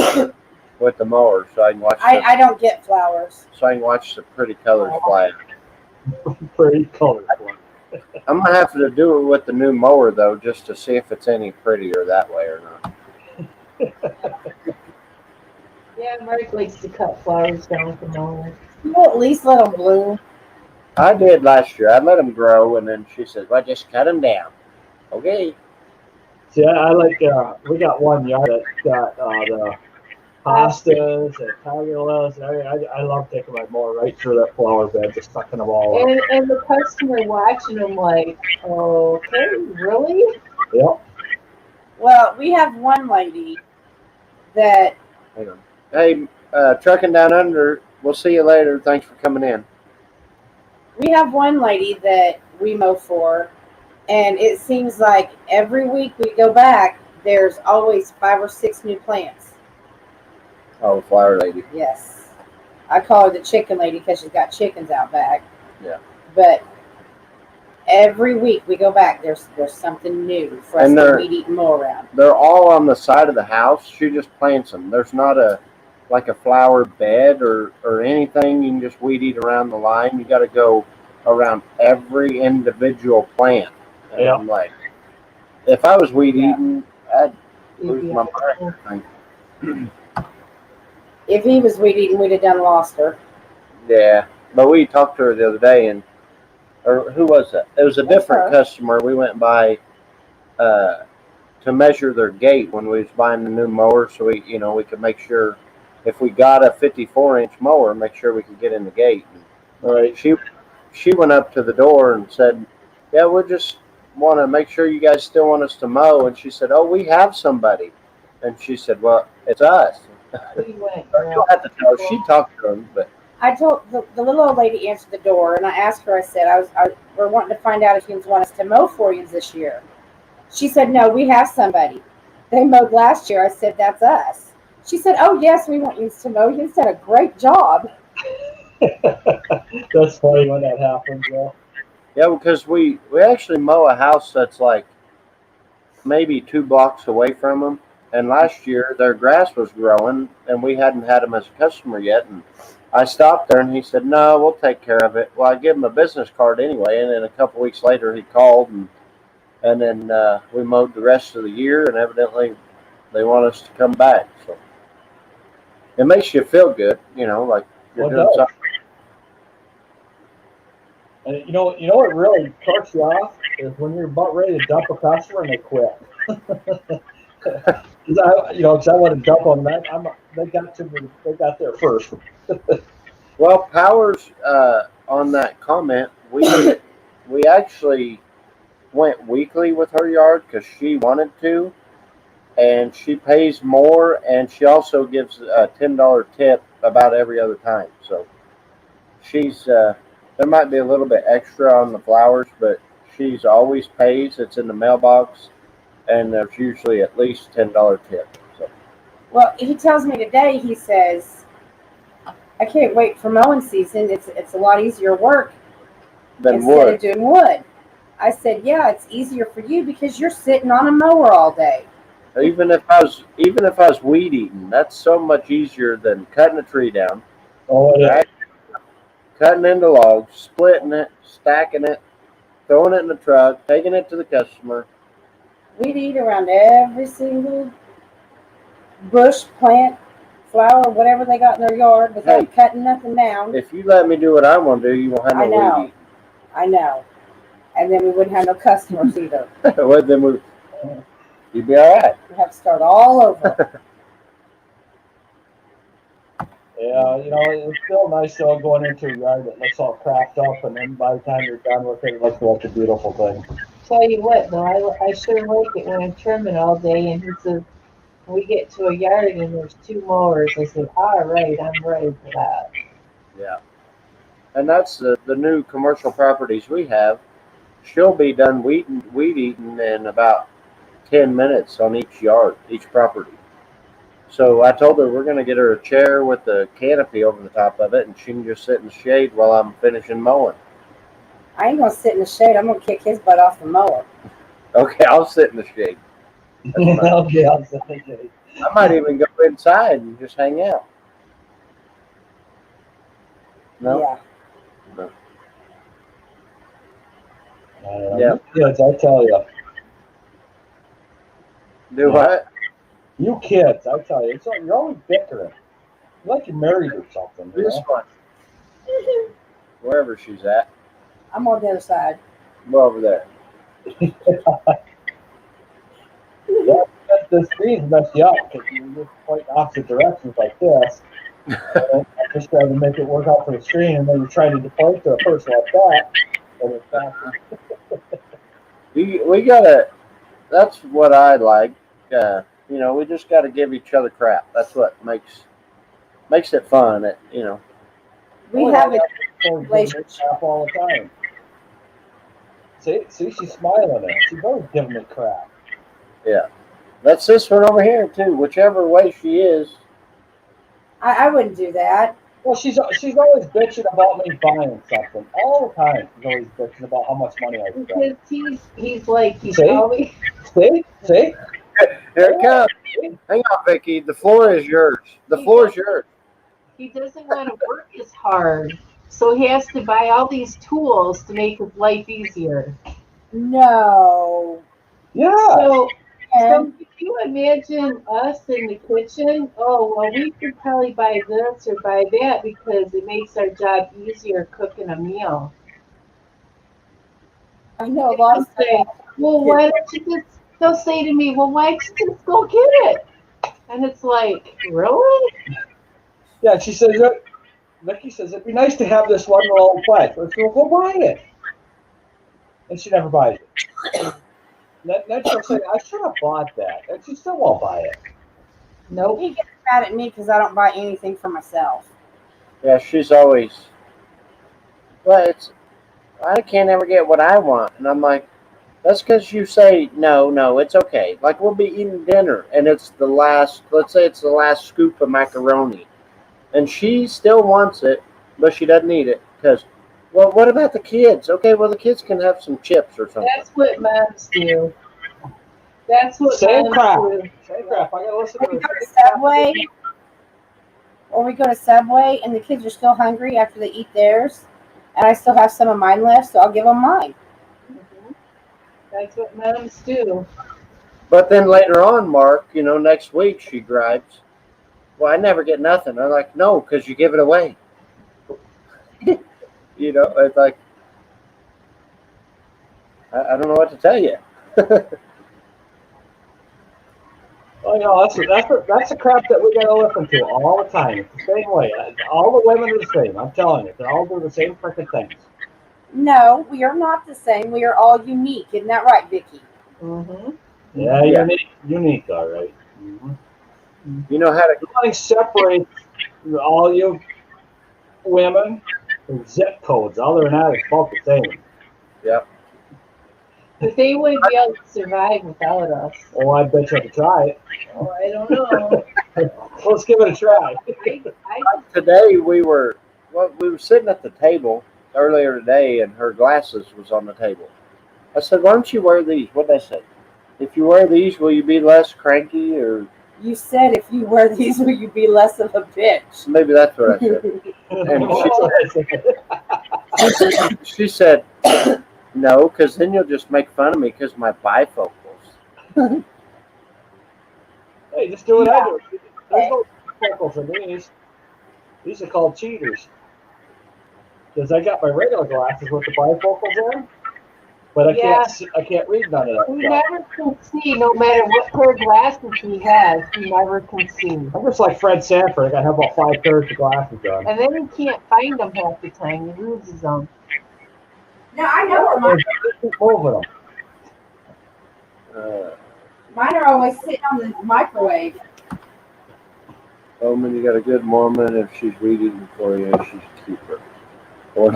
with the mower so I can watch. I don't get flowers. So I can watch the pretty colors fly. pretty colorful. I'm gonna have to do it with the new mower though, just to see if it's any prettier that way or not. Yeah, Mark likes to cut flowers down at the moment. Well, at least let them bloom. I did last year. I let them grow, and then she said, "Well, just cut them down." Okay. See, I like. We got one yard that got the hostas and cagulas. I love taking my mower right through that flower bed, just sucking them all up. And the customer watching them like, okay, really? Yep. Well, we have one lady that Hang on. Hey, trucking down under. We'll see you later. Thanks for coming in. we have one lady that we mow for, and it seems like every week we go back, there's always 5 or 6 new plants. Oh, flower lady. Yes. I call her the chicken lady because she's got chickens out back. Yeah. But every week we go back, there's something new for us to weed eat and mow around. They're all on the side of the house. She just plants them. There's not a flower bed or anything. You can just weed eat around the line. You got to go around every individual plant. And Yeah. I'm like, if I was weed eating, I'd lose my mind. If he was weed eating, we'd have done lost her. Yeah, but we talked to her the other day, or who was that? It was a different customer. We went by to measure their gate when we was buying the new mower, so we could make sure if we got a 54-inch mower, make sure we could get in the gate. All right. She went up to the door and said, "Yeah, we just want to make sure you guys still want us to mow." And she said, "Oh, we have somebody." And she said, "Well, it's us." We went, You'll have to tell. She talked to them, but I told the little old lady answered the door, and I asked her. I said, "We're wanting to find out if you want us to mow for you this year." She said, "No, we have somebody. They mowed last year." I said, "That's us." She said, "Oh yes, we want you to mow. You did a great job." That's funny when that happens, yeah. yeah, because we actually mow a house that's like maybe 2 blocks away from them. And last year their grass was growing, and we hadn't had them as a customer yet. And I stopped there, and he said, "No, we'll take care of it." Well, I gave him a business card anyway, and then a couple weeks later he called, and then we mowed the rest of the year, and evidently they want us to come back. So it makes you feel good, like you're doing something. And you know what really cuts you off is when you're about ready to dump a customer and they quit. Because I want to dump on them. They got there first. Well, Powers, on that comment, we actually went weekly with her yard because she wanted to, and she pays more, and she also gives a $10 tip about every other time. So she's there might be a little bit extra on the flowers, but she's always pays. It's in the mailbox, and there's usually at least $10 tip. So. Well, he tells me today. He says, "I can't wait for mowing season. It's a lot easier work instead of doing wood." I said, "Yeah, it's easier for you because you're sitting on a mower all day." Even if I was weed eating, that's so much easier than cutting a tree down. Oh, yeah. Right? Cutting into logs, splitting it, stacking it, throwing it in the truck, taking it to the customer. We'd eat around every single bush, plant, flower, whatever they got in their yard without cutting nothing down. If you let me do what I want to do, you won't have no weed eating. I know. And then we wouldn't have no customers either. Well, then you'd be all right. We'd have to start all over. Yeah, it's still nice though going into a yard that looks all cracked up, and then by the time you're done with it, it looks like a beautiful thing. Tell you what, though, I sure like it when I'm trimming all day, and he says, We get to a yard and there's 2 mowers. I said, all right, I'm ready for that. Yeah. And that's the new commercial properties we have. She'll be done weed eating in about 10 minutes on each yard, each property. So I told her we're going to get her a chair with a canopy over the top of it, and she can just sit in the shade while I'm finishing mowing. I ain't gonna sit in the shade. I'm gonna kick his butt off the mower. Okay, I'll sit in the shade. Okay, I'll say, okay. I might even go inside and just hang out. No? Yeah. No. Yeah. Kids, I tell you. Do what? You kids, I tell you, you're always bickering. Like you're married or something. You This know? one. Wherever she's at. I'm on the other side. Go over there. Yeah, the screens mess you up because you're just pointing opposite directions like this. And I just trying to make it work out for the screen, and then you're trying to deploy to a person like that. And it's not. We gotta. That's what I like. We just gotta give each other crap. That's what makes it fun. We have a relationship. All the time. See, she's smiling at it. She's always giving me crap. Yeah. That's this one over here too. Whichever way she is. I wouldn't do that. Well, she's always bitching about me buying something all the time. She's always bitching about how much money I spend. Because he's like, he's See? always, See? Here it comes. Hang on, Vicky. The floor is yours. The floor is yours. he doesn't want to work as hard. So he has to buy all these tools to make his life easier. No. Yeah. So And if you imagine us in the kitchen, oh, well, we could probably buy this or buy that because it makes our job easier cooking a meal. I know a lot of They'll say, well, why don't you just, they'll say to me, well, why don't you just go get it? And it's like, really? Yeah, she says, Vicky says, it'd be nice to have this one little pledge. Let's go buy it. And she never buys it. Then she'll say, I should have bought that. And she still won't buy it. Nope. he gets mad at me because I don't buy anything for myself. Yeah, she's always. Well, I can't ever get what I want, and I'm like, that's because you say no, it's okay. Like we'll be eating dinner, and it's the last. Let's say it's the last scoop of macaroni, and she still wants it, but she doesn't eat it because. Well, what about the kids? Okay, well the kids can have some chips or something. That's what moms do. That's what Same moms crap. do. Same crap. I gotta listen to When we this. go to Subway, or we go to Subway, and the kids are still hungry after they eat theirs, and I still have some of mine left, so I'll give them mine. Mhm. That's what moms do. But then later on, Mark, next week she gripes. Well, I never get nothing. I'm like, no, because you give it away. It's like I don't know what to tell you. Oh, that's the crap that we gotta listen to all the time. It's the same way. All the women are the same. I'm telling you, they all do the same freaking things. No, we are not the same. We are all unique. Isn't that right, Vicky? Mm-hmm. Yeah, Yeah. unique, all right. Mm-hmm. You know how to. Nothing separates all you women with zip codes. Other than that, it's both the same. Yep. But they wouldn't be able to survive without us. Oh, I bet you have to try it. Oh, I don't know. Let's give it a try. Today we were sitting at the table earlier today, and her glasses was on the table. I said, "Why don't you wear these?" What did I say? If you wear these, will you be less cranky? Or You said if you wear these, will you be less of a bitch? maybe that's what I said. And she said, "No, because then you'll just make fun of me because my bifocals." Hey, just do what I do. There's no bifocals in these. These are called cheaters. Because I got my regular glasses with the bifocals in, but I can't read none of that We stuff. never can see, no matter what pair of glasses he has, he never can see. I'm just like Fred Sanford. I got to have about 5 pairs of glasses on. And then he can't find them half the time. He loses them. No, I know where Keep moving them. Mine are always sitting on the microwave. Bowman, you got a good woman. If she's reading for you, she's a keeper. Or,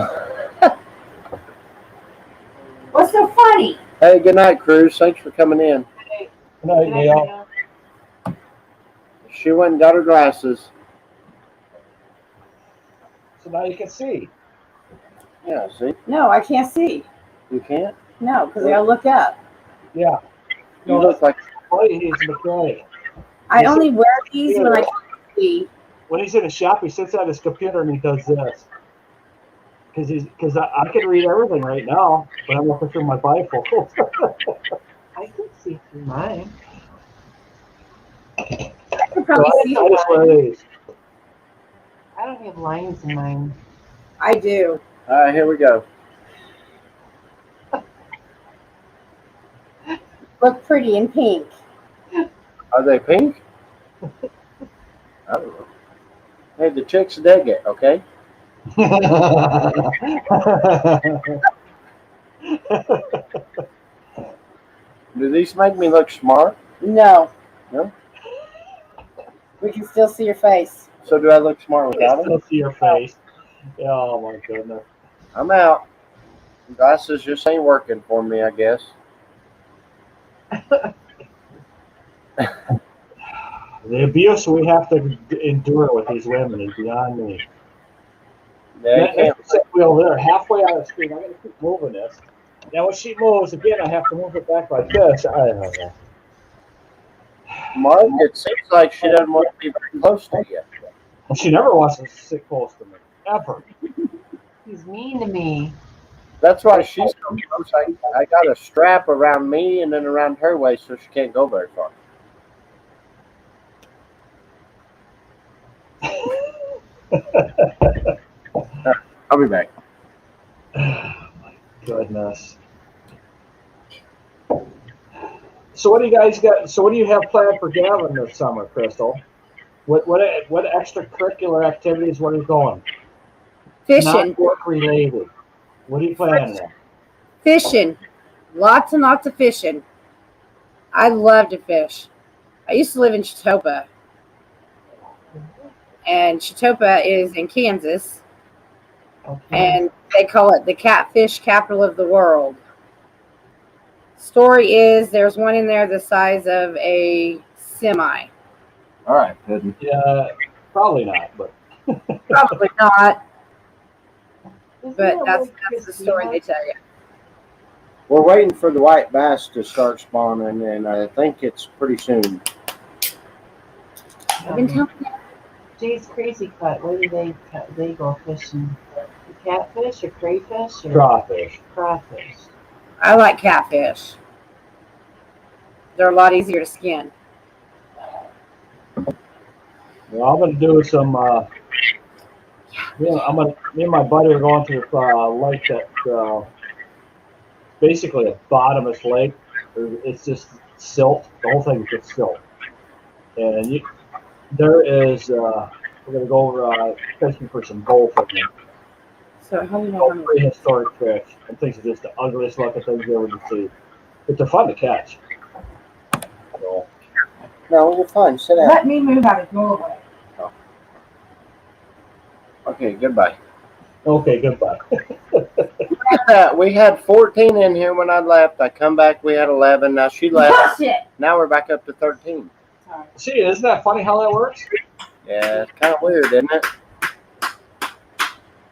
What's so funny? hey, good night, Cruz. Thanks for coming in. Good night, Neil. She went and got her glasses. So now you can see. Yeah, see? No, I can't see. You can't? No, because I gotta look up. Yeah. You look like He's a mechanic. I only wear these when I can't see. When he's in a shop, he sits at his computer and he does this. Because I can read everything right now, but I'm looking through my bifocal. I can see through mine. I can probably see. I just wear these. I don't have lines in mine. I do. all right, here we go. Look pretty in pink. Are they pink? I don't know. Hey, the chicks dig it, okay? Do these make me look smart? No. No? We can still see your face. So do I look smart I without them? still see your face. Oh my goodness. I'm out. Glasses just ain't working for me, I guess. The abuse we have to endure with these women is beyond me. Yeah, you can't. Let's sit over there, halfway on the screen. I'm going to keep moving this. Now, when she moves, again, I have to move it back like this. I don't know. Mark, it seems like she doesn't want to be very close to you. Well, she never wants to sit close to me, ever. He's mean to me. That's why she's so close. I got a strap around me and then around her waist so she can't go very far. I'll be back. Oh, my goodness. So what do you guys got? So what do you have planned for Gavin this summer, Crystal? What extracurricular activities? What are you going? Fishing. Not work related. What are you planning? Fishing. Lots and lots of fishing. I love to fish. I used to live in Chitopa. And Chitopa is in Kansas. Okay. And they call it the catfish capital of the world. Story is there's one in there the size of a semi. All right, Puddin'. Yeah, probably not, but Probably not, Isn't but that that's what the story they tell you. We're waiting for the white bass to start spawning, and I think it's pretty soon. I've been telling you. Jay's Crazy Cut. Where do they go fishing? Catfish or crayfish or crawfish. crawfish? I like catfish. They're a lot easier to skin. Well, I'm gonna do some. Me and my buddy are going to this lake that basically a bottomless lake. It's just silt. The whole thing is just silt. And there is. We're gonna go over fishing for some goldfish. So how do you know? Prehistoric fish and things are just the ugliest looking things you ever see. But they're fun to catch. So, No, you're fine. Sit down. Let me move out of the doorway. Okay, goodbye. okay, goodbye. We had 14 in here when I left. I come back, we had 11. Now she left. Bullshit. Now we're back up to 13. Sorry. See, isn't that funny how that works? Yeah, it's kind of weird, isn't it?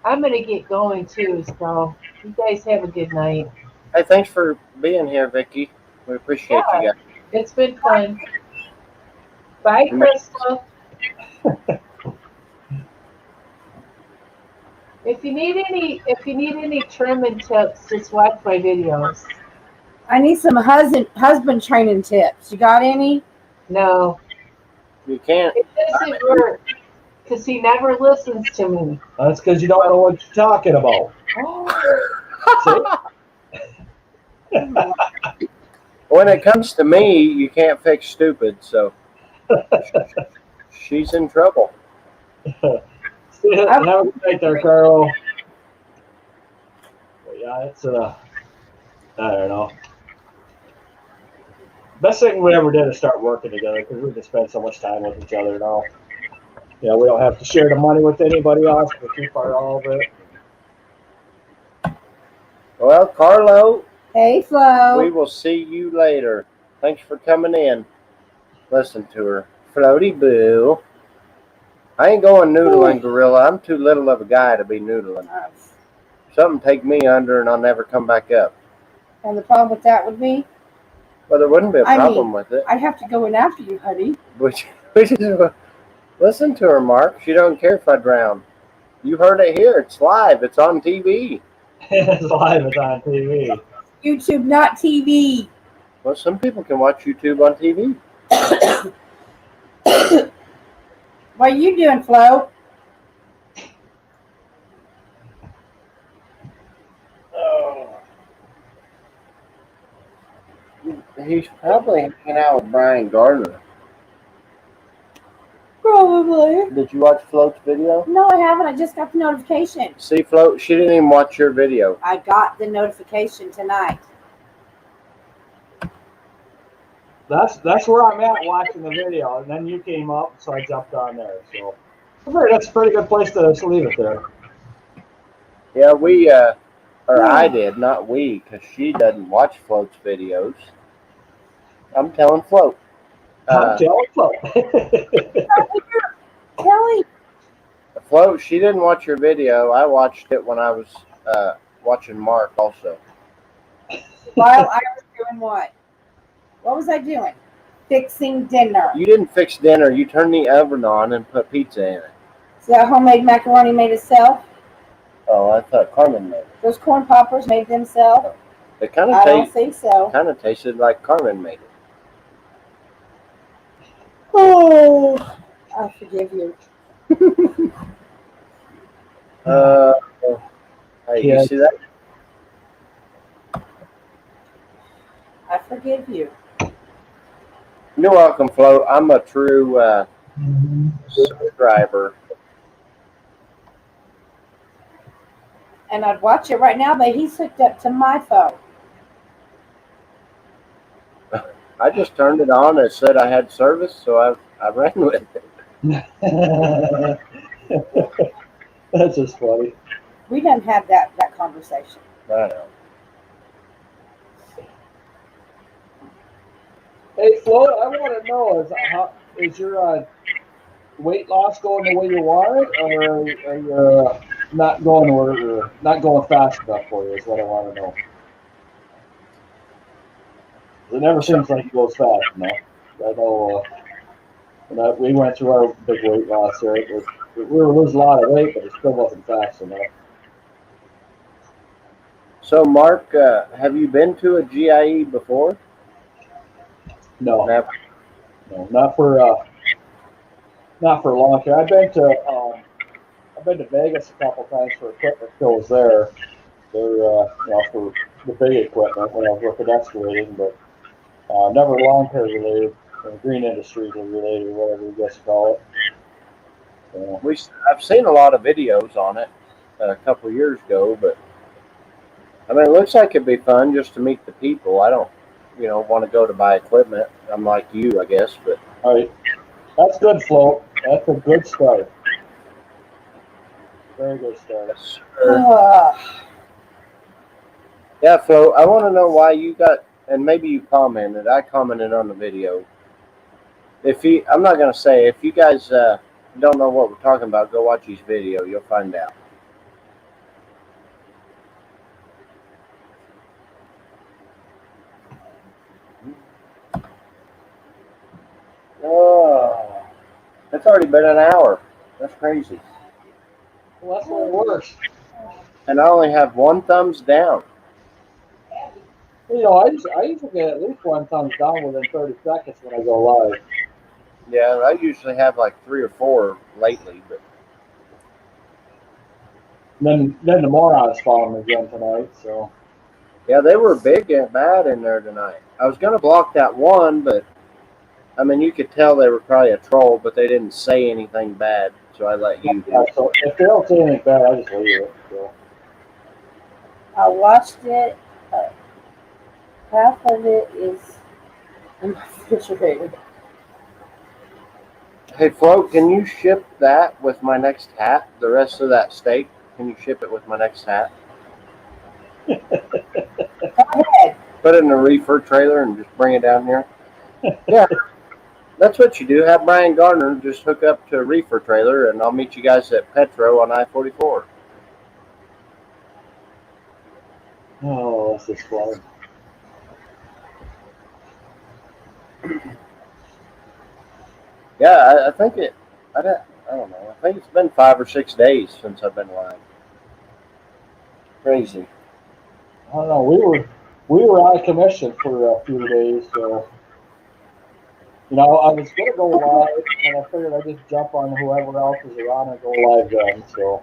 I'm gonna get going too. So you guys have a good night. Hey, thanks for being here, Vicky. We appreciate you guys. It's been fun. Bye, Crystal. If you need any trimming tips, just watch my videos. I need some husband training tips. You got any? No, You can't. it doesn't work because he never listens to me. That's because you don't know what you're talking about. See? When it comes to me, you can't fix stupid, so she's in trouble. Have a good night there, Carl. Well, yeah, it's I don't know. best thing we ever did is start working together because we can spend so much time with each other now. You know, we don't have to share the money with anybody else. We keep all of it. Well, Carlo, Hey, Flo. we will see you later. Thanks for coming in. Listen to her. Floaty boo. I ain't going noodling, Gorilla. I'm too little of a guy to be noodling. Something take me under and I'll never come back up. And the problem with that would be? Well, there wouldn't be a problem with it. I'd have to go in after you, honey. Which is, listen to her, Mark. She don't care if I drown. You heard it here. It's live. It's on TV. It's live. It's on TV. YouTube, not TV. Well, some people can watch YouTube on TV. What are you doing, Flo? Oh. He's probably hanging out with Brian Gardner. Probably. Did you watch Float's video? No, I haven't. I just got the notification. See, Float, she didn't even watch your video. I got the notification tonight. That's where I'm at watching the video, and then you came up, so I jumped on there. So that's a pretty good place to leave it there. Yeah, I did, not we, because she doesn't watch Float's videos. I'm telling Float. I'm telling Float. Kelly. Float, she didn't watch your video. I watched it when I was watching Mark also. While I was doing what? What was I doing? Fixing dinner. You didn't fix dinner. You turned the oven on and put pizza in it. Is that homemade macaroni made itself? Oh, I thought Carmen made it. Those corn poppers made themselves? It kind I don't think so. tasted like Carmen made it. Oh, I forgive you. Hey, you see that? I forgive you. You're welcome, Flo. I'm a true subscriber. And I'd watch it right now, but he's hooked up to my phone. I just turned it on and said I had service, so I ran with it. That's just funny. We done had that conversation. I know. Hey, Flo, I want to know is your weight loss going the way you want it, or are you not going fast enough for you? Is what I want to know. It never seems like it goes fast, no. I know when we went through our big weight loss there, we were losing a lot of weight, but it still wasn't fast enough. So, Mark, have you been to a GIE before? No, Never. No, not for a long time. I've been to Vegas a couple times for equipment shows there. They're for the big equipment when I was working excavating, but never lawn care related, green industry related, whatever you guys call it. I've seen a lot of videos on it a couple of years ago, but I mean, it looks like it'd be fun just to meet the people. I don't, want to go to buy equipment. I'm like you, I guess, but. All right, that's good, Flo. That's a good start. Very good start. Yeah, Flo, I want to know why you got, and maybe you commented. I commented on the video. I'm not gonna say. If you guys don't know what we're talking about, go watch his video. You'll find out. Oh, it's already been an hour. That's crazy. Well, that's what it works. And I only have one thumbs down. I usually get at least one thumbs down within 30 seconds when I go live. Yeah, I usually have like 3 or 4 lately, but. Then the morons found me again tonight, so. Yeah, they were big and bad in there tonight. I was gonna block that one, but I mean, you could tell they were probably a troll, but they didn't say anything bad, so I let you do it. So if they don't say anything bad, I just leave it. So. I watched it. Half of it is in my refrigerator. Hey, Flo, can you ship that with my next hat? The rest of that steak, can you ship it with my next hat? Go ahead. Put it in a reefer trailer and just bring it down here. Yeah, that's what you do. Have Brian Gardner just hook up to a reefer trailer, and I'll meet you guys at Petro on I-44. Oh, this is fun. Yeah, I think it. I don't know. I think it's been 5 or 6 days since I've been live. Crazy. I don't know. We were out of commission for a few days, so you know I was gonna go live, and I figured I'd just jump on whoever else is around and go live then. So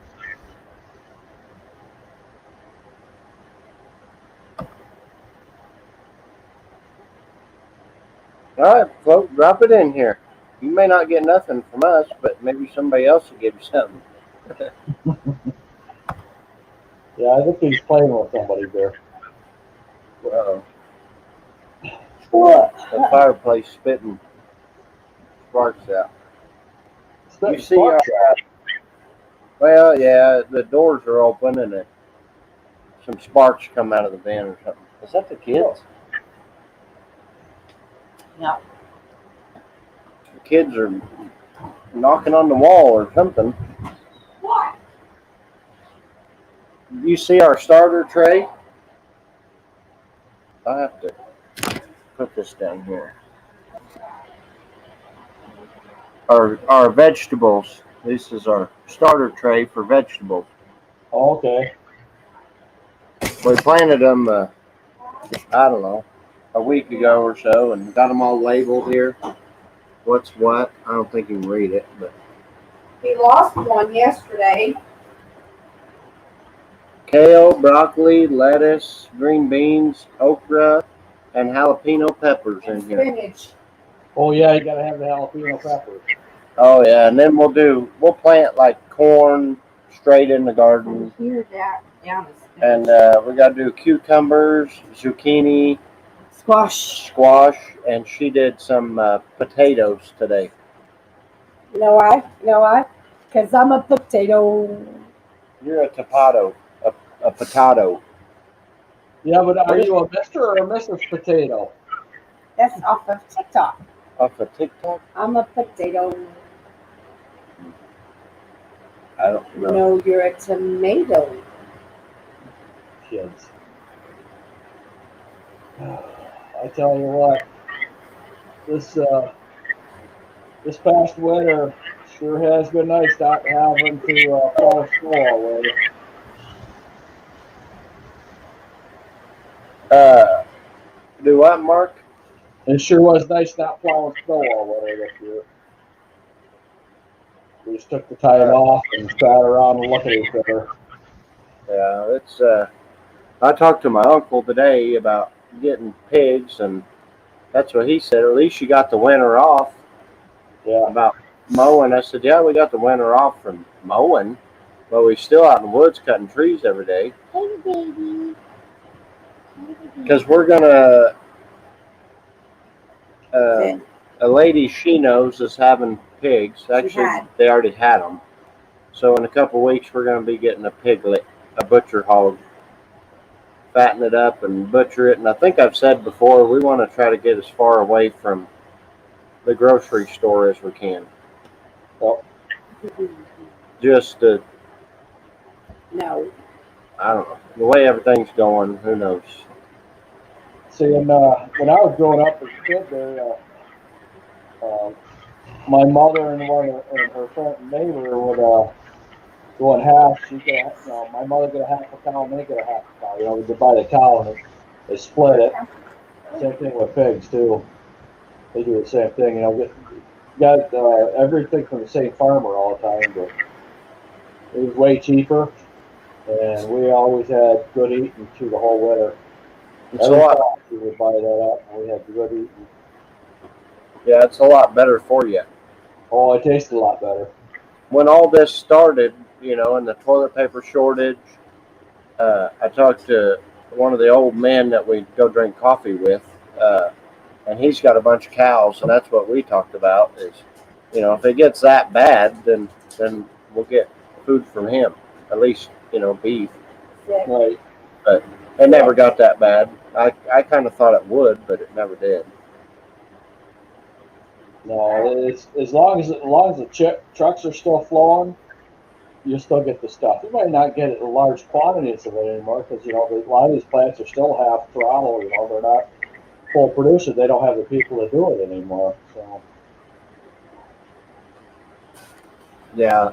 All right, Flo, drop it in here. You may not get nothing from us, but maybe somebody else will give you something. yeah, I think he's playing with somebody there. Well, What? the fireplace spitting sparks out. You see our, well, yeah, the doors are open and some sparks come out of the van or something. Is that the kids? No. The kids are knocking on the wall or something. What? You see our starter tray? I have to put this down here. Our vegetables. This is our starter tray for vegetables. Oh, okay. We planted them, I don't know, a week ago or so, and got them all labeled here. What's what? I don't think you can read it, but We lost one yesterday. kale, broccoli, lettuce, green beans, okra, and jalapeno peppers in here. Spinach. Oh yeah, you gotta have the jalapeno peppers. Oh yeah, and then we'll plant like corn straight in the garden, Here, down the and spinach. we got to do cucumbers, zucchini, squash, and she did some potatoes today. You know why? You know why? Because I'm a potato. You're a potato, a potato. Yeah, but are you a Mr. or a Mrs. Potato? That's off of TikTok. Off of TikTok? I'm a potato. I don't know. No, you're a tomato. Kids. I tell you what, this past winter sure has been nice not having to plow snow already. Do what, Mark? It sure was nice not plowing snow all winter this year. We just took the time off and sat around and looked at each other. Yeah, it's. I talked to my uncle today about getting pigs, and that's what he said. At least you got the winter off. Yeah. About mowing, I said, yeah, we got the winter off from mowing, but we're still out in the woods cutting trees every day. Hey, baby. Because we're gonna. A lady she knows is having pigs. Actually, they already had them. So in a couple of weeks, we're going to be getting a piglet, a butcher hog, fatten it up and butcher it. And I think I've said before, we want to try to get as far away from the grocery store as we can. Well, just to, No. I don't know. The way everything's going, who knows? See, when I was growing up as a kid, there, my mother and her friend neighbor would go in half. My mother get a half a cow and they get a half a cow. You know, we divide a cow and they split it. Same thing with pigs too. They do the same thing. You know, got everything from the same farmer all the time, but it was way cheaper, and we always had good eating through the whole winter. Every time we would buy that up, and we had good eating. Yeah, it's a lot better for you. Oh, it tasted a lot better. When all this started, you know, and the toilet paper shortage, I talked to one of the old men that we go drink coffee with. and he's got a bunch of cows, and that's what we talked about. Is, if it gets that bad, then we'll get food from him, at least beef. Right. But it never got that bad. I kind of thought it would, but it never did. No, it's as long as the trucks are still flowing, you still get the stuff. You might not get large quantities of it anymore because a lot of these plants are still half throttle. They're not full producers. They don't have the people to do it anymore. So Yeah.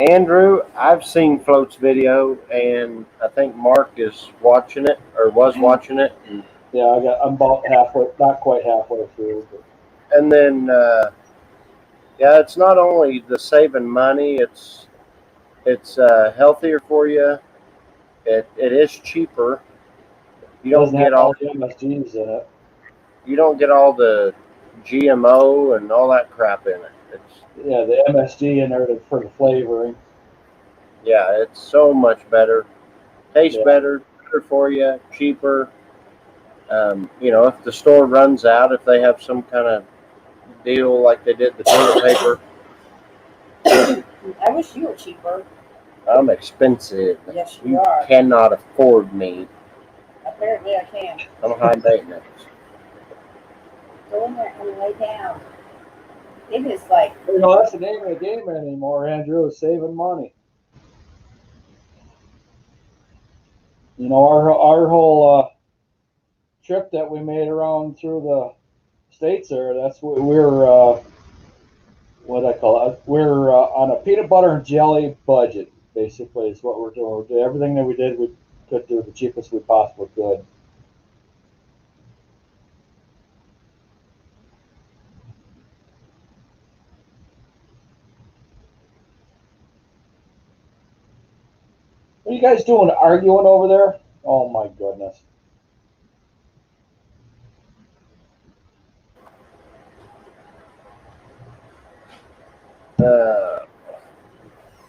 Andrew, I've seen Float's video, and I think Mark is watching it or was watching it. yeah, I'm about halfway, not quite halfway through. But. And then, yeah, it's not only the saving money; it's healthier for you. It is cheaper. You don't Doesn't get have all all the MSGs in it. you don't get all the GMO and all that crap in it. Yeah, the MSG in there for the flavoring. Yeah, it's so much better. Tastes Yeah. better for you, cheaper. If the store runs out, if they have some kind of deal like they did the toilet paper, I wish you were cheaper. I'm expensive. Yes, you are. Cannot afford me. Apparently, I can. I'm high maintenance. Go in there and lay down. It is like. That's the name of the game anymore, Andrew, is saving money. Our whole trip that we made around through the states there, that's what we're, what I call it, we're on a peanut butter and jelly budget, basically, is what we're doing. Everything that we did, we could do the cheapest we possibly could. What are you guys doing, arguing over there? Oh my goodness.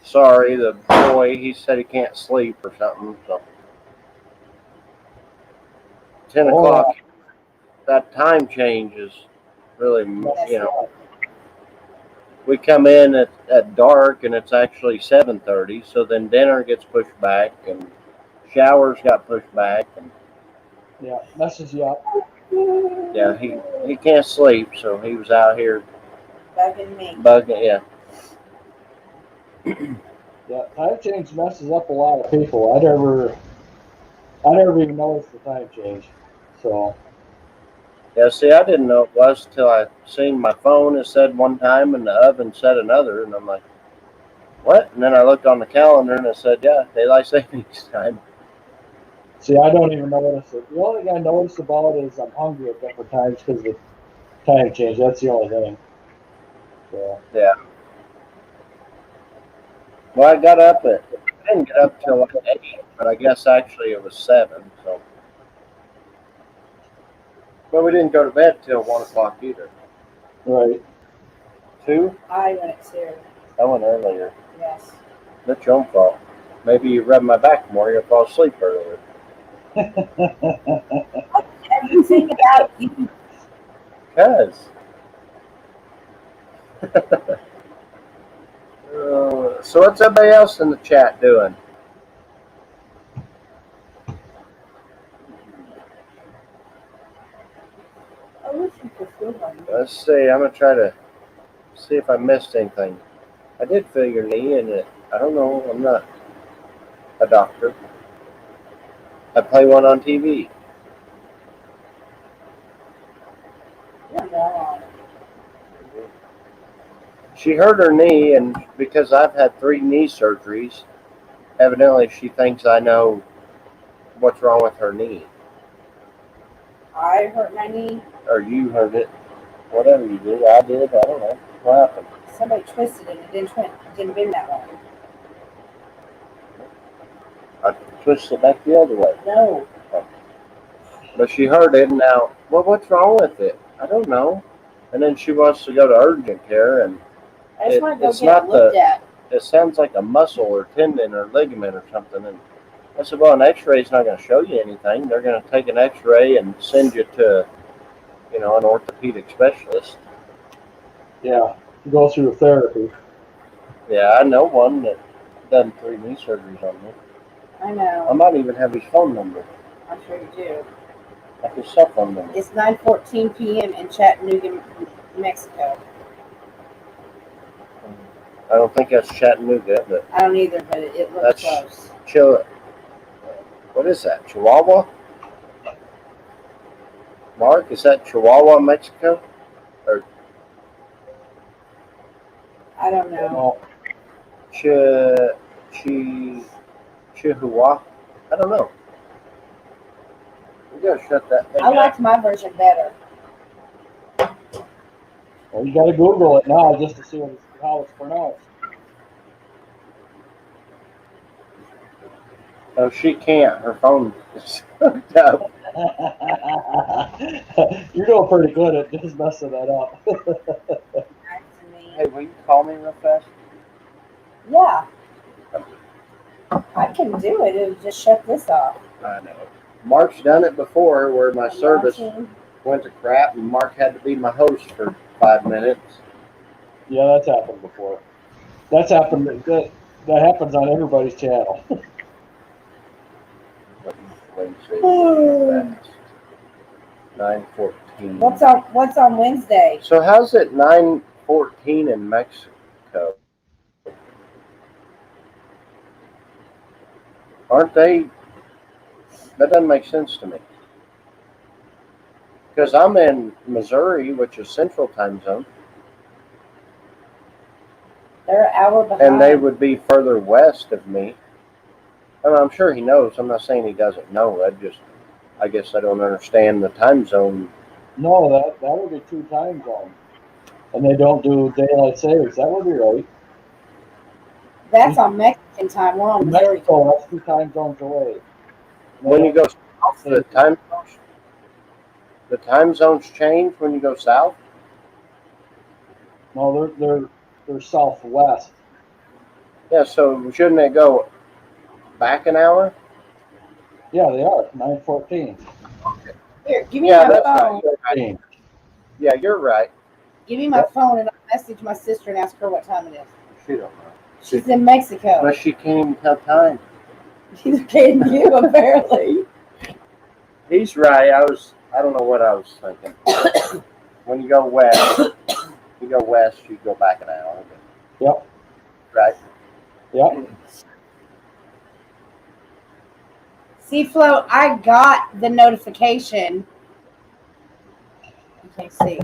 Sorry, the boy, he said he can't sleep or something. So 10 o'clock, that time change is really, we come in at dark and it's actually 7:30. So then dinner gets pushed back and showers got pushed back. And yeah, messes you up. Yeah, he can't sleep, so he was out here Bugging me. yeah. Yeah, time change messes up a lot of people. I never even noticed the time change. So. Yeah, see, I didn't know it was till I seen my phone. It said one time and the oven said another, and I'm like, what? And then I looked on the calendar and it said, yeah, daylight savings time. See, I don't even notice it. The only thing I notice about it is I'm hungry at different times because of the time change. That's the only thing. So. Yeah. Well, I didn't get up till like 8, but I guess actually it was 7. So, but we didn't go to bed till 1 o'clock either. Right. 2? I went at 2. I went earlier. Yes. That's your own fault. Maybe you rubbed my back more. You'll fall asleep earlier. Everything about you. Because. So what's everybody else in the chat doing? Let's see. I'm gonna try to see if I missed anything. I did feel your knee, and I don't know. I'm not a doctor. I play one on TV. She hurt her knee, and because I've had 3 knee surgeries, evidently she thinks I know what's wrong with her knee. I hurt my knee. Or you hurt it. Whatever you did, I did. I don't know. What happened? Somebody twisted it. It didn't bend that way. I twisted it back the other way. No. But she hurt it, and now, well, what's wrong with it? I don't know. And then she wants to go to urgent care, and I just want to go get it looked at. It sounds like a muscle or tendon or ligament or something. And I said, well, an X-ray's not going to show you anything. They're going to take an X-ray and send you to, an orthopedic specialist. Yeah, to go through therapy. Yeah, I know one that done 3 knee surgeries on me. I know. I might even have his phone number. I'm sure you do. Like his cell phone number. It's 9:14 p.m. in Chattanooga, Mexico. I don't think that's Chattanooga, but I don't either, but it looks close. What is that? Chihuahua? Mark, is that Chihuahua, Mexico? Or I don't know. Chihuahua? I don't know. We gotta shut that thing I liked my version better. Well, you got to Google it now just to see how it's pronounced. Oh, she can't. Her phone is hooked up. You're doing pretty good at just messing that up. Hey, will you call me real fast? Yeah. I can do it. It'll just shut this off. I know. Mark's done it before where my service went to crap and Mark had to be my host for 5 minutes. Yeah, that's happened before. That's happened. That happens on everybody's channel. Wednesday. 9:14. What's on Wednesday? So how's it 9:14 in Mexico? Aren't they? That doesn't make sense to me. Because I'm in Missouri, which is Central Time Zone. They're an hour behind. And they would be further west of me. I mean, I'm sure he knows. I'm not saying he doesn't know. I guess I don't understand the time zone. No, that would be 2 time zones. And they don't do daylight savings. That would be right. That's on Mexican time. We're on Missouri. Mexico, that's 2 time zones away. When you go south, the time zones change when you go south? No, they're southwest. Yeah, so shouldn't it go back an hour? Yeah, they are. 9:14. Here, give me my phone. Right. Yeah, you're right. Give me my phone and I'll message my sister and ask her what time it is. She don't know. She's in Mexico. But she can't even tell time. She's kidding you, apparently. He's right. I don't know what I was thinking. When you go west, you go back an hour. Yep. Right? Yep. See, Flo, I got the notification. Okay, see.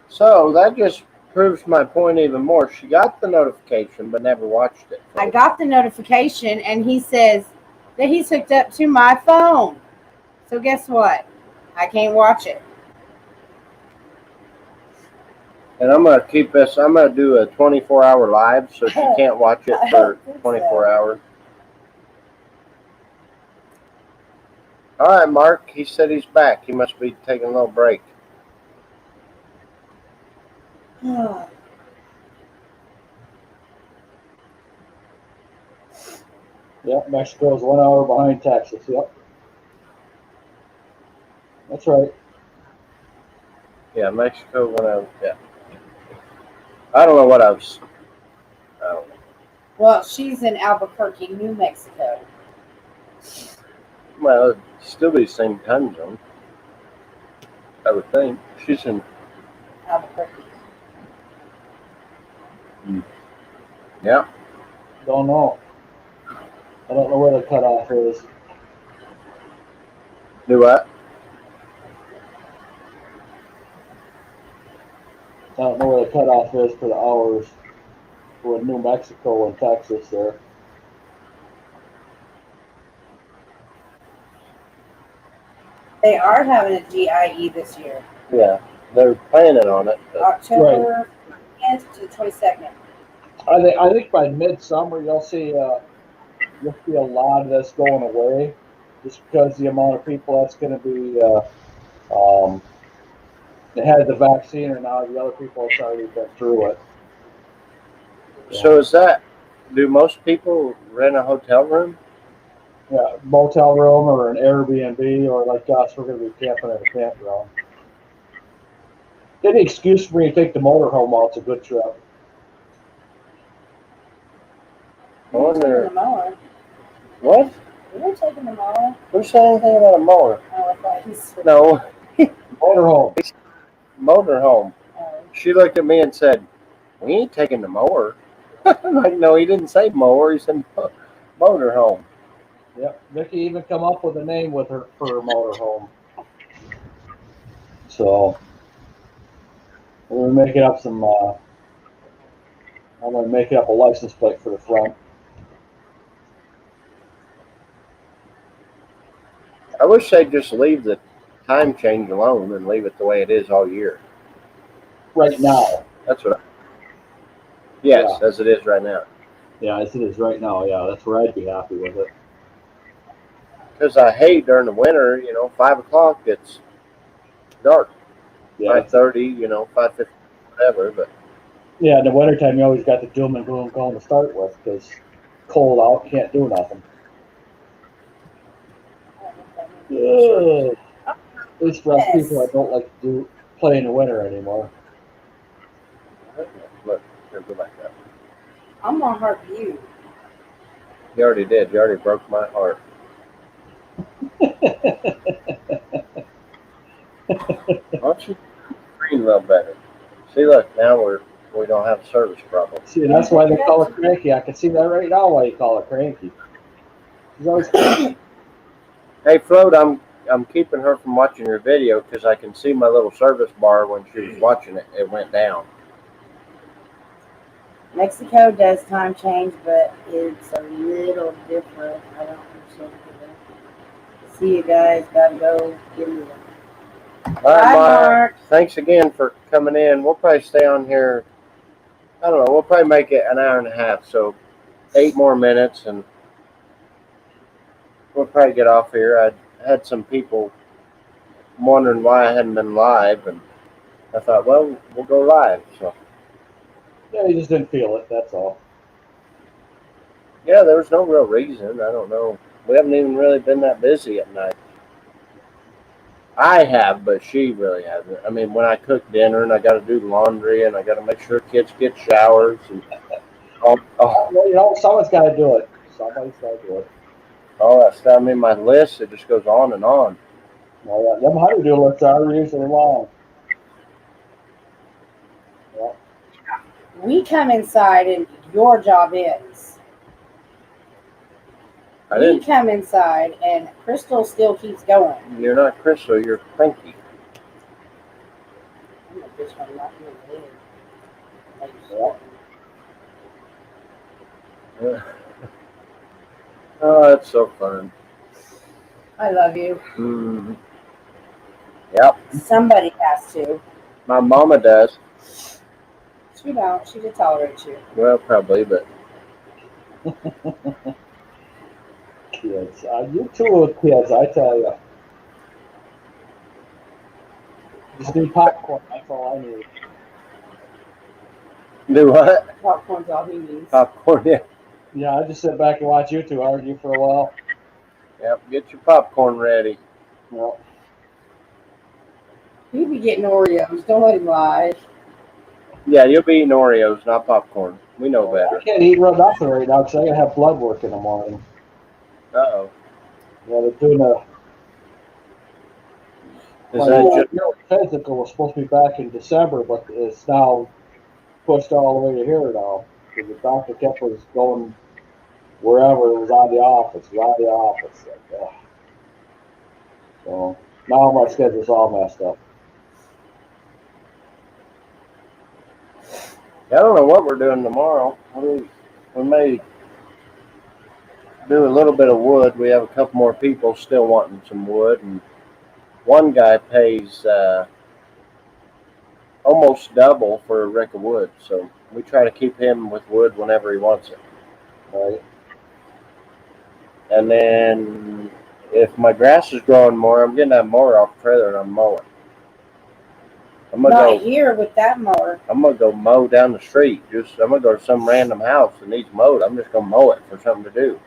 So that just proves my point even more. She got the notification but never watched it. I got the notification and he says that he's hooked up to my phone. So guess what? I can't watch it. And I'm going to keep this. I'm going to do a 24-hour live so she can't watch it for 24 hours. All right, Mark. He said he's back. He must be taking a little break. Yep, Mexico's 1 hour behind Texas. Yep. That's right. Yeah, Mexico yeah. I don't know what I was. I don't know. Well, she's in Albuquerque, New Mexico. Well, it'd still be the same time zone. I would think. She's in Albuquerque. Yeah. Don't know. I don't know where the cutoff is. Do what? I don't know where the cutoff is for the hours for New Mexico and Texas there. They are having a GIE this year. Yeah, they're planning on it. October 10th to the 22nd. I think by midsummer you'll see a lot of this going away, just because the amount of people that's going to be that had the vaccine, and now the other people have already been through it. So is that Do most people rent a hotel room? Yeah, motel room or an Airbnb, or like us, we're going to be camping at a campground. Any excuse for me to take the motorhome out, it's a good trip. I wonder. The mower. What? We were taking the mower. Who said anything about a mower? Oh, I thought he said. No, Motorhome. motorhome. Oh. She looked at me and said, "We ain't taking the mower." I'm like, no, he didn't say mower. He said motorhome. Yep, Vicky even come up with a name with her for her motorhome. So we're making up some. I'm going to make up a license plate for the front. I wish they'd just leave the time change alone and leave it the way it is all year. Right now. That's what. Yes, as it is right now. Yeah, as it is right now. Yeah, that's where I'd be happy with it. Because I hate during the winter, 5 o'clock it's dark. Yeah, 5:30, 5:50, whatever. But yeah, in the wintertime, you always got the doom and gloom going to start with because cold out, can't do nothing. Ugh. It's for us people that don't like to play in the winter anymore. look, here, go back up. I'm gonna hurt you. You already did. You already broke my heart. Why don't you screen a little better? See, look, now we don't have a service problem. See, that's why they call it cranky. I can see that right now why you call it cranky. She's always cranky. Hey, Float, I'm keeping her from watching your video because I can see my little service bar when she was watching it. It went down. Mexico does time change, but it's a little different. I don't understand it. See you guys. Gotta go get me them. All right, Bye, Mark. Thanks again for coming in. We'll probably stay on here. I don't know. We'll probably make it an hour and a half, so 8 more minutes, and we'll probably get off here. I had some people wondering why I hadn't been live, and I thought, well, we'll go live. So Yeah, you just didn't feel it, that's all. yeah, there was no real reason. I don't know. We haven't even really been that busy at night. I have, but she really hasn't. I mean, when I cook dinner and I got to do laundry and I got to make sure kids get showers and Well, someone's got to do it. Somebody's got to do it. all that stuff. I mean, my list, it just goes on and on. Well, yeah, them honeydew lists are usually long. Yeah. We come inside and your job ends. We come inside and Crystal still keeps going. You're not Crystal, you're Cranky. I'm gonna bitch when I'm not in the Yeah. Oh, that's so fun. I love you. Mm-hmm. Yep. Somebody has to. My mama does. She don't. She just tolerates you. Well, probably, but. Kids. You two with kids, I tell you. Just need popcorn, that's all I need. Do what? Popcorn's all he needs. Popcorn, yeah. Yeah, I just sit back and watch you two argue for a while. Yep, get your popcorn ready. Well, He'd be getting Oreos. Don't let him lie. Yeah, you'll be eating Oreos, not popcorn. We know better. I can't eat nothing right now because I gotta have blood work in the morning. Uh-oh. Yeah, they're doing a. Is that physical was supposed to be back in December, but it's now pushed all the way to here now. Because the doctor kept us going wherever it was on the office, Like, so now my schedule's all messed up. I don't know what we're doing tomorrow. We may do a little bit of wood. We have a couple more people still wanting some wood, and one guy pays almost double for a rick of wood. So we try to keep him with wood whenever he wants it. Right? And then if my grass is growing more, I'm getting that mower off the trailer and I'm mowing. I'm gonna Not go. here with that mower. I'm gonna go mow down the street. I'm gonna go to some random house that needs mowed. I'm just gonna mow it for something to do.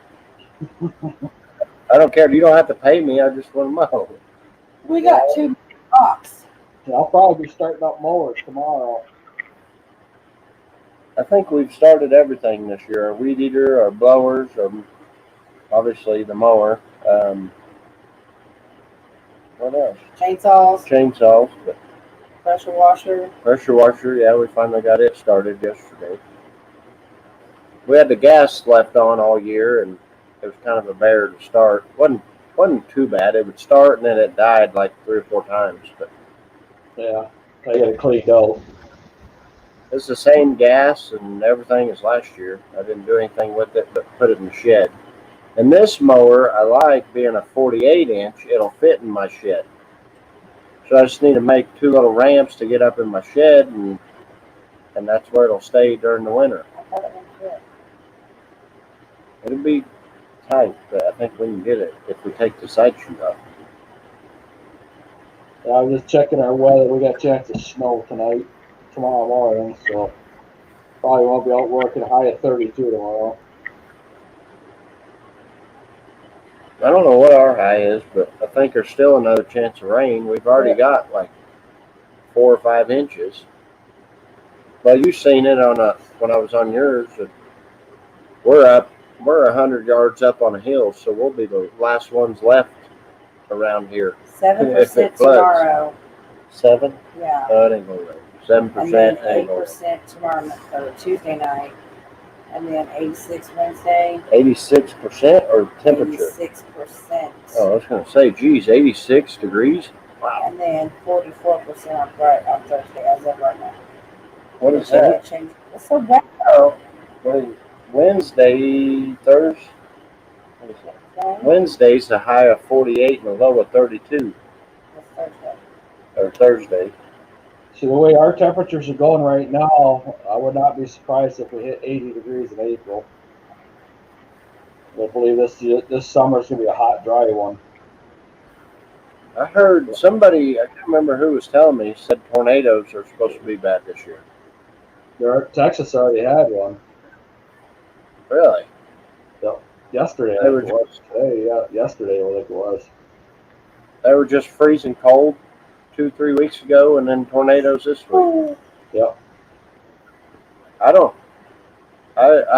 I don't care. You don't have to pay me. I just want to mow. We got 2 rocks. Yeah, I'll probably be starting up mowers tomorrow. I think we've started everything this year: our weed eater, our blowers, obviously the mower. What else? Chainsaws, but Pressure washer. pressure washer. Yeah, we finally got it started yesterday. We had the gas left on all year, and it was kind of a bear to start. wasn't too bad. It would start and then it died like 3 or 4 times. But Yeah, I got it cleaned out. it's the same gas and everything as last year. I didn't do anything with it but put it in the shed. And this mower, I like being a 48-inch. It'll fit in my shed. So I just need to make 2 little ramps to get up in my shed, and that's where it'll stay during the winter. I thought it went good. It'll be tight, but I think we can get it if we take the side chute off. Yeah, I was just checking our weather. We got a chance of snow tonight, tomorrow morning, so probably won't be out working. A high of 32 tomorrow. I don't know what our high is, but I think there's still another chance of rain. We've already got like 4 or 5 inches. Well, you've seen it when I was on yours. We're 100 yards up on a hill, so we'll be the last ones left around here. 7% tomorrow. 7? Yeah. Oh, it ain't gonna rain. 7% And then ain't gonna rain. 8% tomorrow or Tuesday night. And then 86 Wednesday. 86% or temperature? 86%. Oh, I was gonna say, geez, 86 degrees. Wow. And then 44% on Thursday as of right now. What is that? It's so bad. Oh, Wednesday, Thursday. What is that? Wednesday's a high of 48 and a low of 32. It's Thursday. Or Thursday. See, the way our temperatures are going right now, I would not be surprised if we hit 80 degrees in April. I believe this summer's going to be a hot, dry one. I heard somebody, I can't remember who was telling me, said tornadoes are supposed to be bad this year. Texas already had one. Really? Yep. Yesterday, I think it was. Today, yeah, yesterday, I think it was. They were just freezing cold 2-3 weeks ago, and then tornadoes this week. Yep. I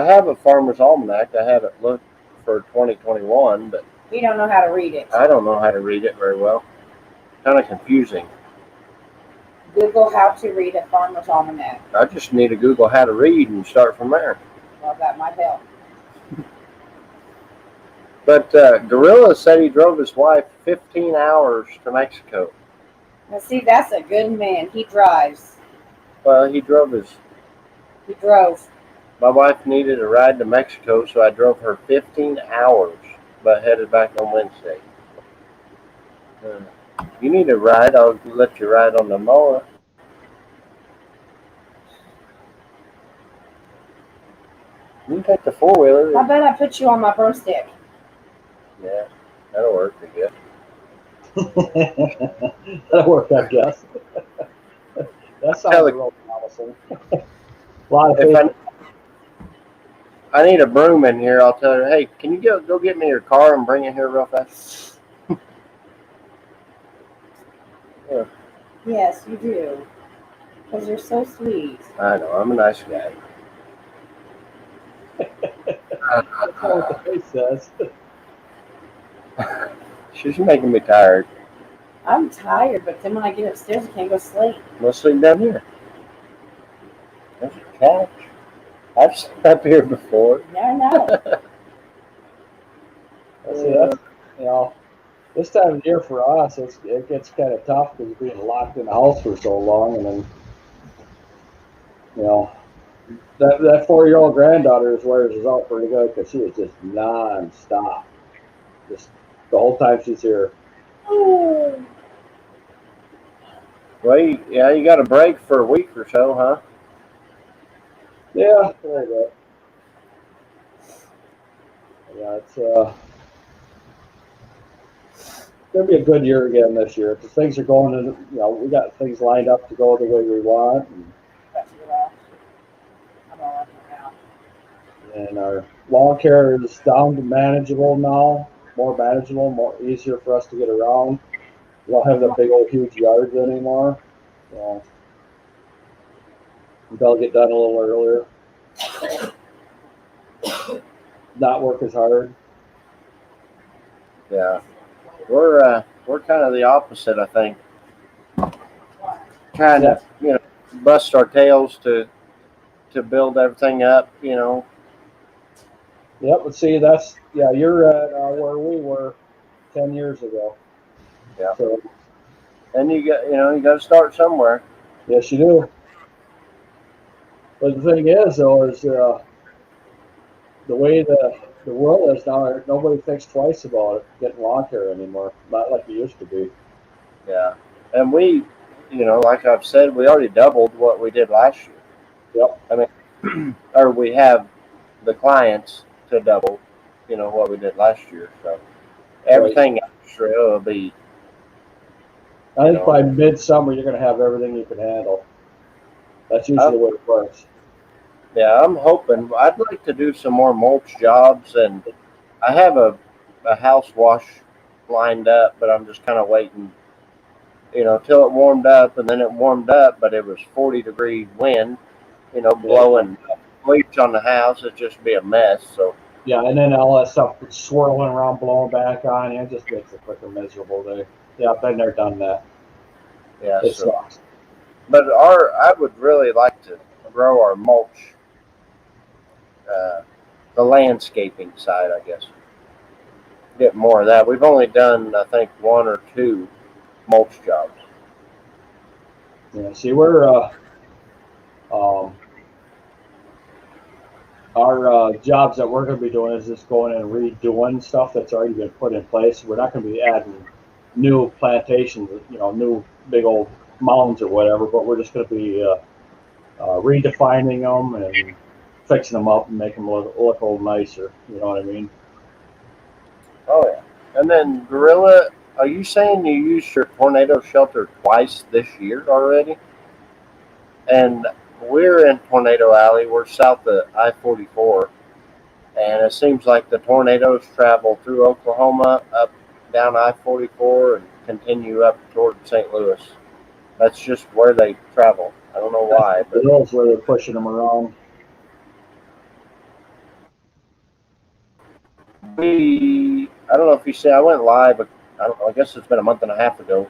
have a farmer's almanac. I have it looked for 2021, but you don't know how to read it. I don't know how to read it very well. Kind of confusing. Google how to read a farmer's almanac. I just need to Google how to read and start from there. Well, that might help. But Gorilla said he drove his wife 15 hours to Mexico. Now, see, that's a good man. He drives. Well, he drove. My wife needed a ride to Mexico, so I drove her 15 hours, but headed back on Wednesday. You need a ride, I'll let you ride on the mower. You can take the 4-wheeler. How about I put you on my broomstick? Yeah, that'll work, I guess. That'll work, I guess. That sounds real promising. A lot of things. I need a broom in here. I'll tell her, hey, can you go get me your car and bring it here real fast? Yeah. Yes, you do. Because you're so sweet. I know. I'm a nice guy. That's not what the face says. She's making me tired. I'm tired, but then when I get upstairs, I can't go sleep. We'll sleep down here. There's a couch. I've slept up here before. Yeah, I know. That's, this time of year for us, it gets kind of tough because being locked in the house for so long, and then, that 4-year-old granddaughter wears us out pretty good because she is just nonstop, just the whole time she's here. Well, you got a break for a week or so, huh? Yeah, there you go. Yeah, going to be a good year again this year because things are going in, you know, we got things lined up to go the way we want. And our lawn care is down to manageable now, more manageable, more easier for us to get around. We don't have the big old huge yards anymore. So they'll get done a little earlier. Not work as hard. Yeah, we're kind of the opposite, I think. Trying to bust our tails to build everything up. Yep, but see, you're at where we were 10 years ago. Yeah. So, and you got to start somewhere. Yes, you do. But the thing is, though, is the way the world is now, nobody thinks twice about it, getting lawn care anymore. Not like it used to be. Yeah, and we, like I've said, we already doubled what we did last year. Yep. I mean, or we have the clients to double, what we did last year. So everything extra will be. I think by midsummer you're going to have everything you can handle. That's usually the way it works. Yeah, I'm hoping. I'd like to do some more mulch jobs, and I have a house wash lined up, but I'm just kind of waiting, till it warmed up, and then it warmed up, but it was 40-degree wind, blowing bleach on the house. It'd just be a mess. So yeah, and then all that stuff swirling around, blowing back on you, it just makes it quick and miserable day. Yeah, I've been there, done that. Yeah, it sucks. But I would really like to grow our mulch, the landscaping side, I guess. Get more of that. We've only done, I think, 1 or 2 mulch jobs. Yeah, see, we're our jobs that we're going to be doing is just going and redoing stuff that's already been put in place. We're not going to be adding new plantations, new big old mounds or whatever, but we're just going to be redefining them and fixing them up and making them look a little nicer. You know what I mean? Oh, yeah. And then, Gorilla, are you saying you used your tornado shelter twice this year already? And we're in Tornado Alley. We're south of I-44. And it seems like the tornadoes travel through Oklahoma, up down I-44, and continue up toward St. Louis. That's just where they travel. I don't know why. But that's where they're pushing them around. I don't know if you see, I went live, I don't know, I guess it's been a month and a half ago,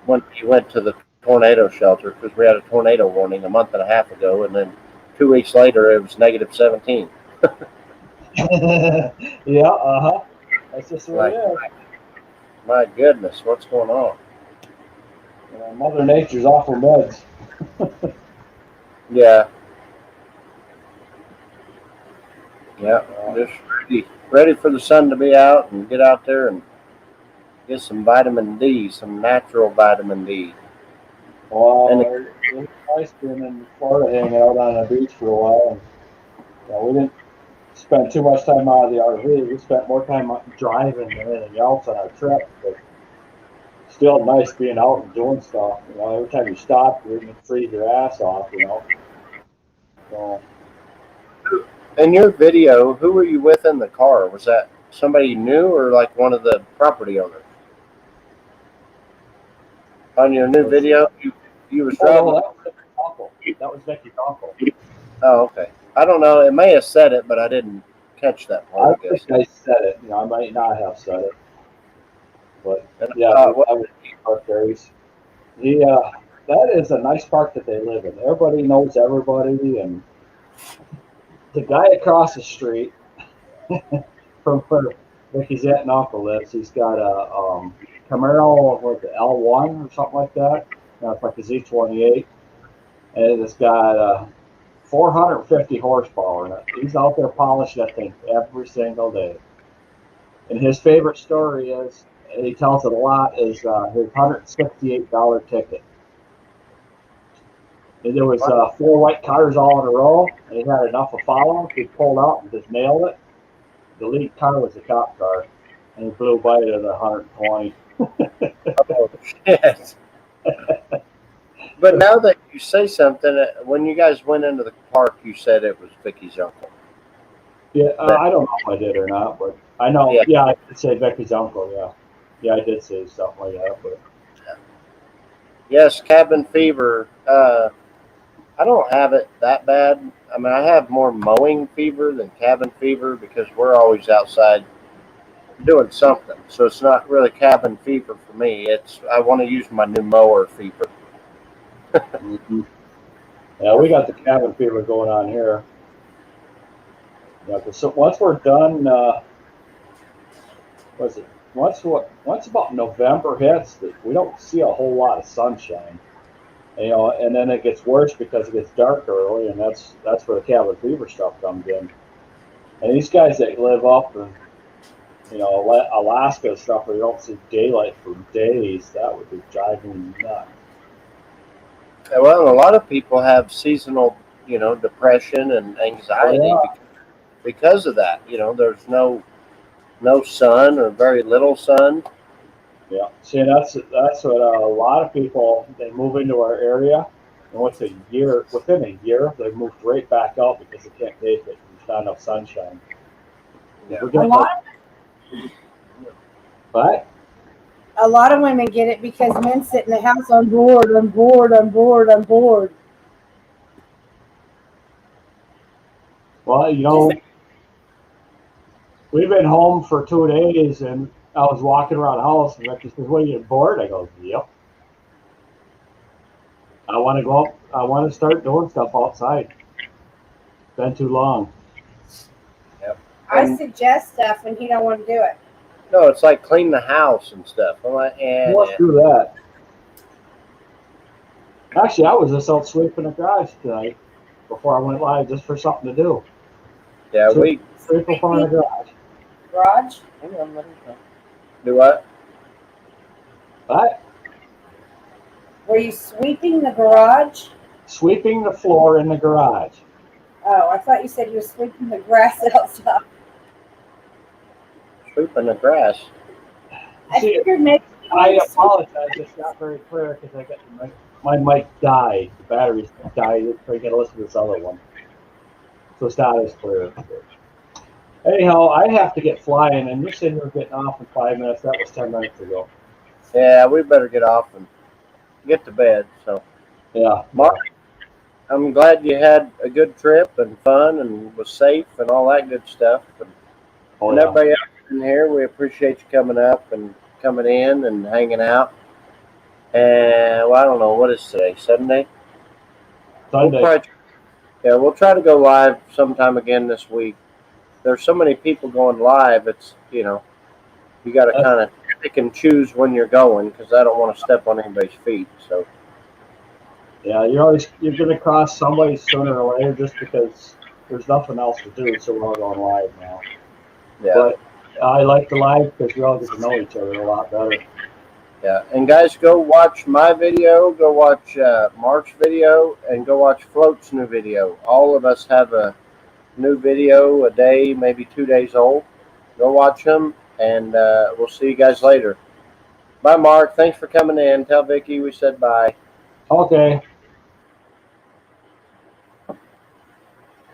when we went to the tornado shelter, because we had a tornado warning a month and a half ago, and then 2 weeks later it was negative 17. Yeah, that's just what it is. My goodness, what's going on? Mother Nature's awful meds. Yeah. Yeah, just ready for the sun to be out and get out there and get some vitamin D, some natural vitamin D. Well, it was nice being in Florida, hanging out on the beach for a while. And, we didn't spend too much time out of the RV. We spent more time driving than anything else on our trip. But still nice being out and doing stuff. Every time you stop, you can freeze your ass off. So. In your video, who were you with in the car? Was that somebody new or like one of the property owners? On your new video, you was driving. That was Vicky's uncle. Oh, okay. I don't know. It may have said it, but I didn't catch that part. I think I said it. I might not have said it. But yeah, that was Park Berries. That is a nice park that they live in. Everybody knows everybody, and the guy across the street from where Vicky's aunt and uncle lives, he's got a Camaro with the L1 or something like that. It's like a Z28, and it's got 450 horsepower in it. He's out there polishing that thing every single day. And his favorite story is, and he tells it a lot, is his $168 ticket. And there was 4 white cars all in a row, and he had enough to follow him. He pulled out and just nailed it. The lead car was a cop car. and he blew by it at 120. Oh, shit. But now that you say something, when you guys went into the park, you said it was Vicky's uncle. Yeah, I don't know if I did or not, but I know. Yeah. I did say Becky's uncle. Yeah, I did say something like that. But Yes, cabin fever. I don't have it that bad. I mean, I have more mowing fever than cabin fever because we're always outside doing something. So it's not really cabin fever for me. It's I want to use my new mower fever. yeah, we got the cabin fever going on here. Yeah, so once we're done, was it once about November hits, we don't see a whole lot of sunshine. And then it gets worse because it gets dark early, and that's where the cabin fever stuff comes in. And these guys that live up in Alaska and stuff, where you don't see daylight for days, that would be driving me nuts. Well, a lot of people have seasonal, depression and anxiety Oh, because of that. There's no sun or very little sun. yeah. See, that's what a lot of people, they move into our area, and within a year, they moved right back out because they can't take it. There's not enough sunshine. Yeah. We're A getting lot, but a lot of women get it because men sit in the house. I'm bored. I'm bored. I'm bored. I'm bored. well, we've been home for 2 days, and I was walking around the house, and Ricky says, "What, are you bored?" I go, "Yep. I want to go up. I want to start doing stuff outside. It's been too long." Yep. I And suggest stuff and he don't want to do it. no, it's like clean the house and stuff. I'm like, Let's do that. Actually, I was just out sweeping the garage tonight before I went live, just for something to do. yeah, Sweep before the garage. Garage? do what? But Were you sweeping the garage? sweeping the floor in the garage. Oh, I thought you said you were sweeping the grass outside. Sweeping the grass. I See, figured maybe you I wanted to sweep. apologize. It's not very clear because I got my mic died. The batteries died. So I got to listen to this other one, so it's not as clear. Anyhow, I have to get flying, and you're saying you're getting off in 5 minutes. That was 10 minutes ago. Yeah, we better get off and get to bed. So, Yeah. Mark, I'm glad you had a good trip and fun and was safe and all that good stuff. Oh, And yeah. everybody else in here, we appreciate you coming up and coming in and hanging out. And well, I don't know what is today, Sunday. Sunday. We'll try to go live sometime again this week. There's so many people going live. It's you got to kind of pick and choose when you're going because I don't want to step on anybody's feet. So Yeah, you're gonna cross somebody sooner or later just because there's nothing else to do. So we're all going live now. yeah, But I like the live because we all get to know each other a lot better. yeah. And guys, go watch my video, go watch Mark's video, and go watch Float's new video. All of us have a new video a day, maybe 2 days old. Go watch them, and we'll see you guys later. Bye, Mark. Thanks for coming in. Tell Vicky we said bye. Okay.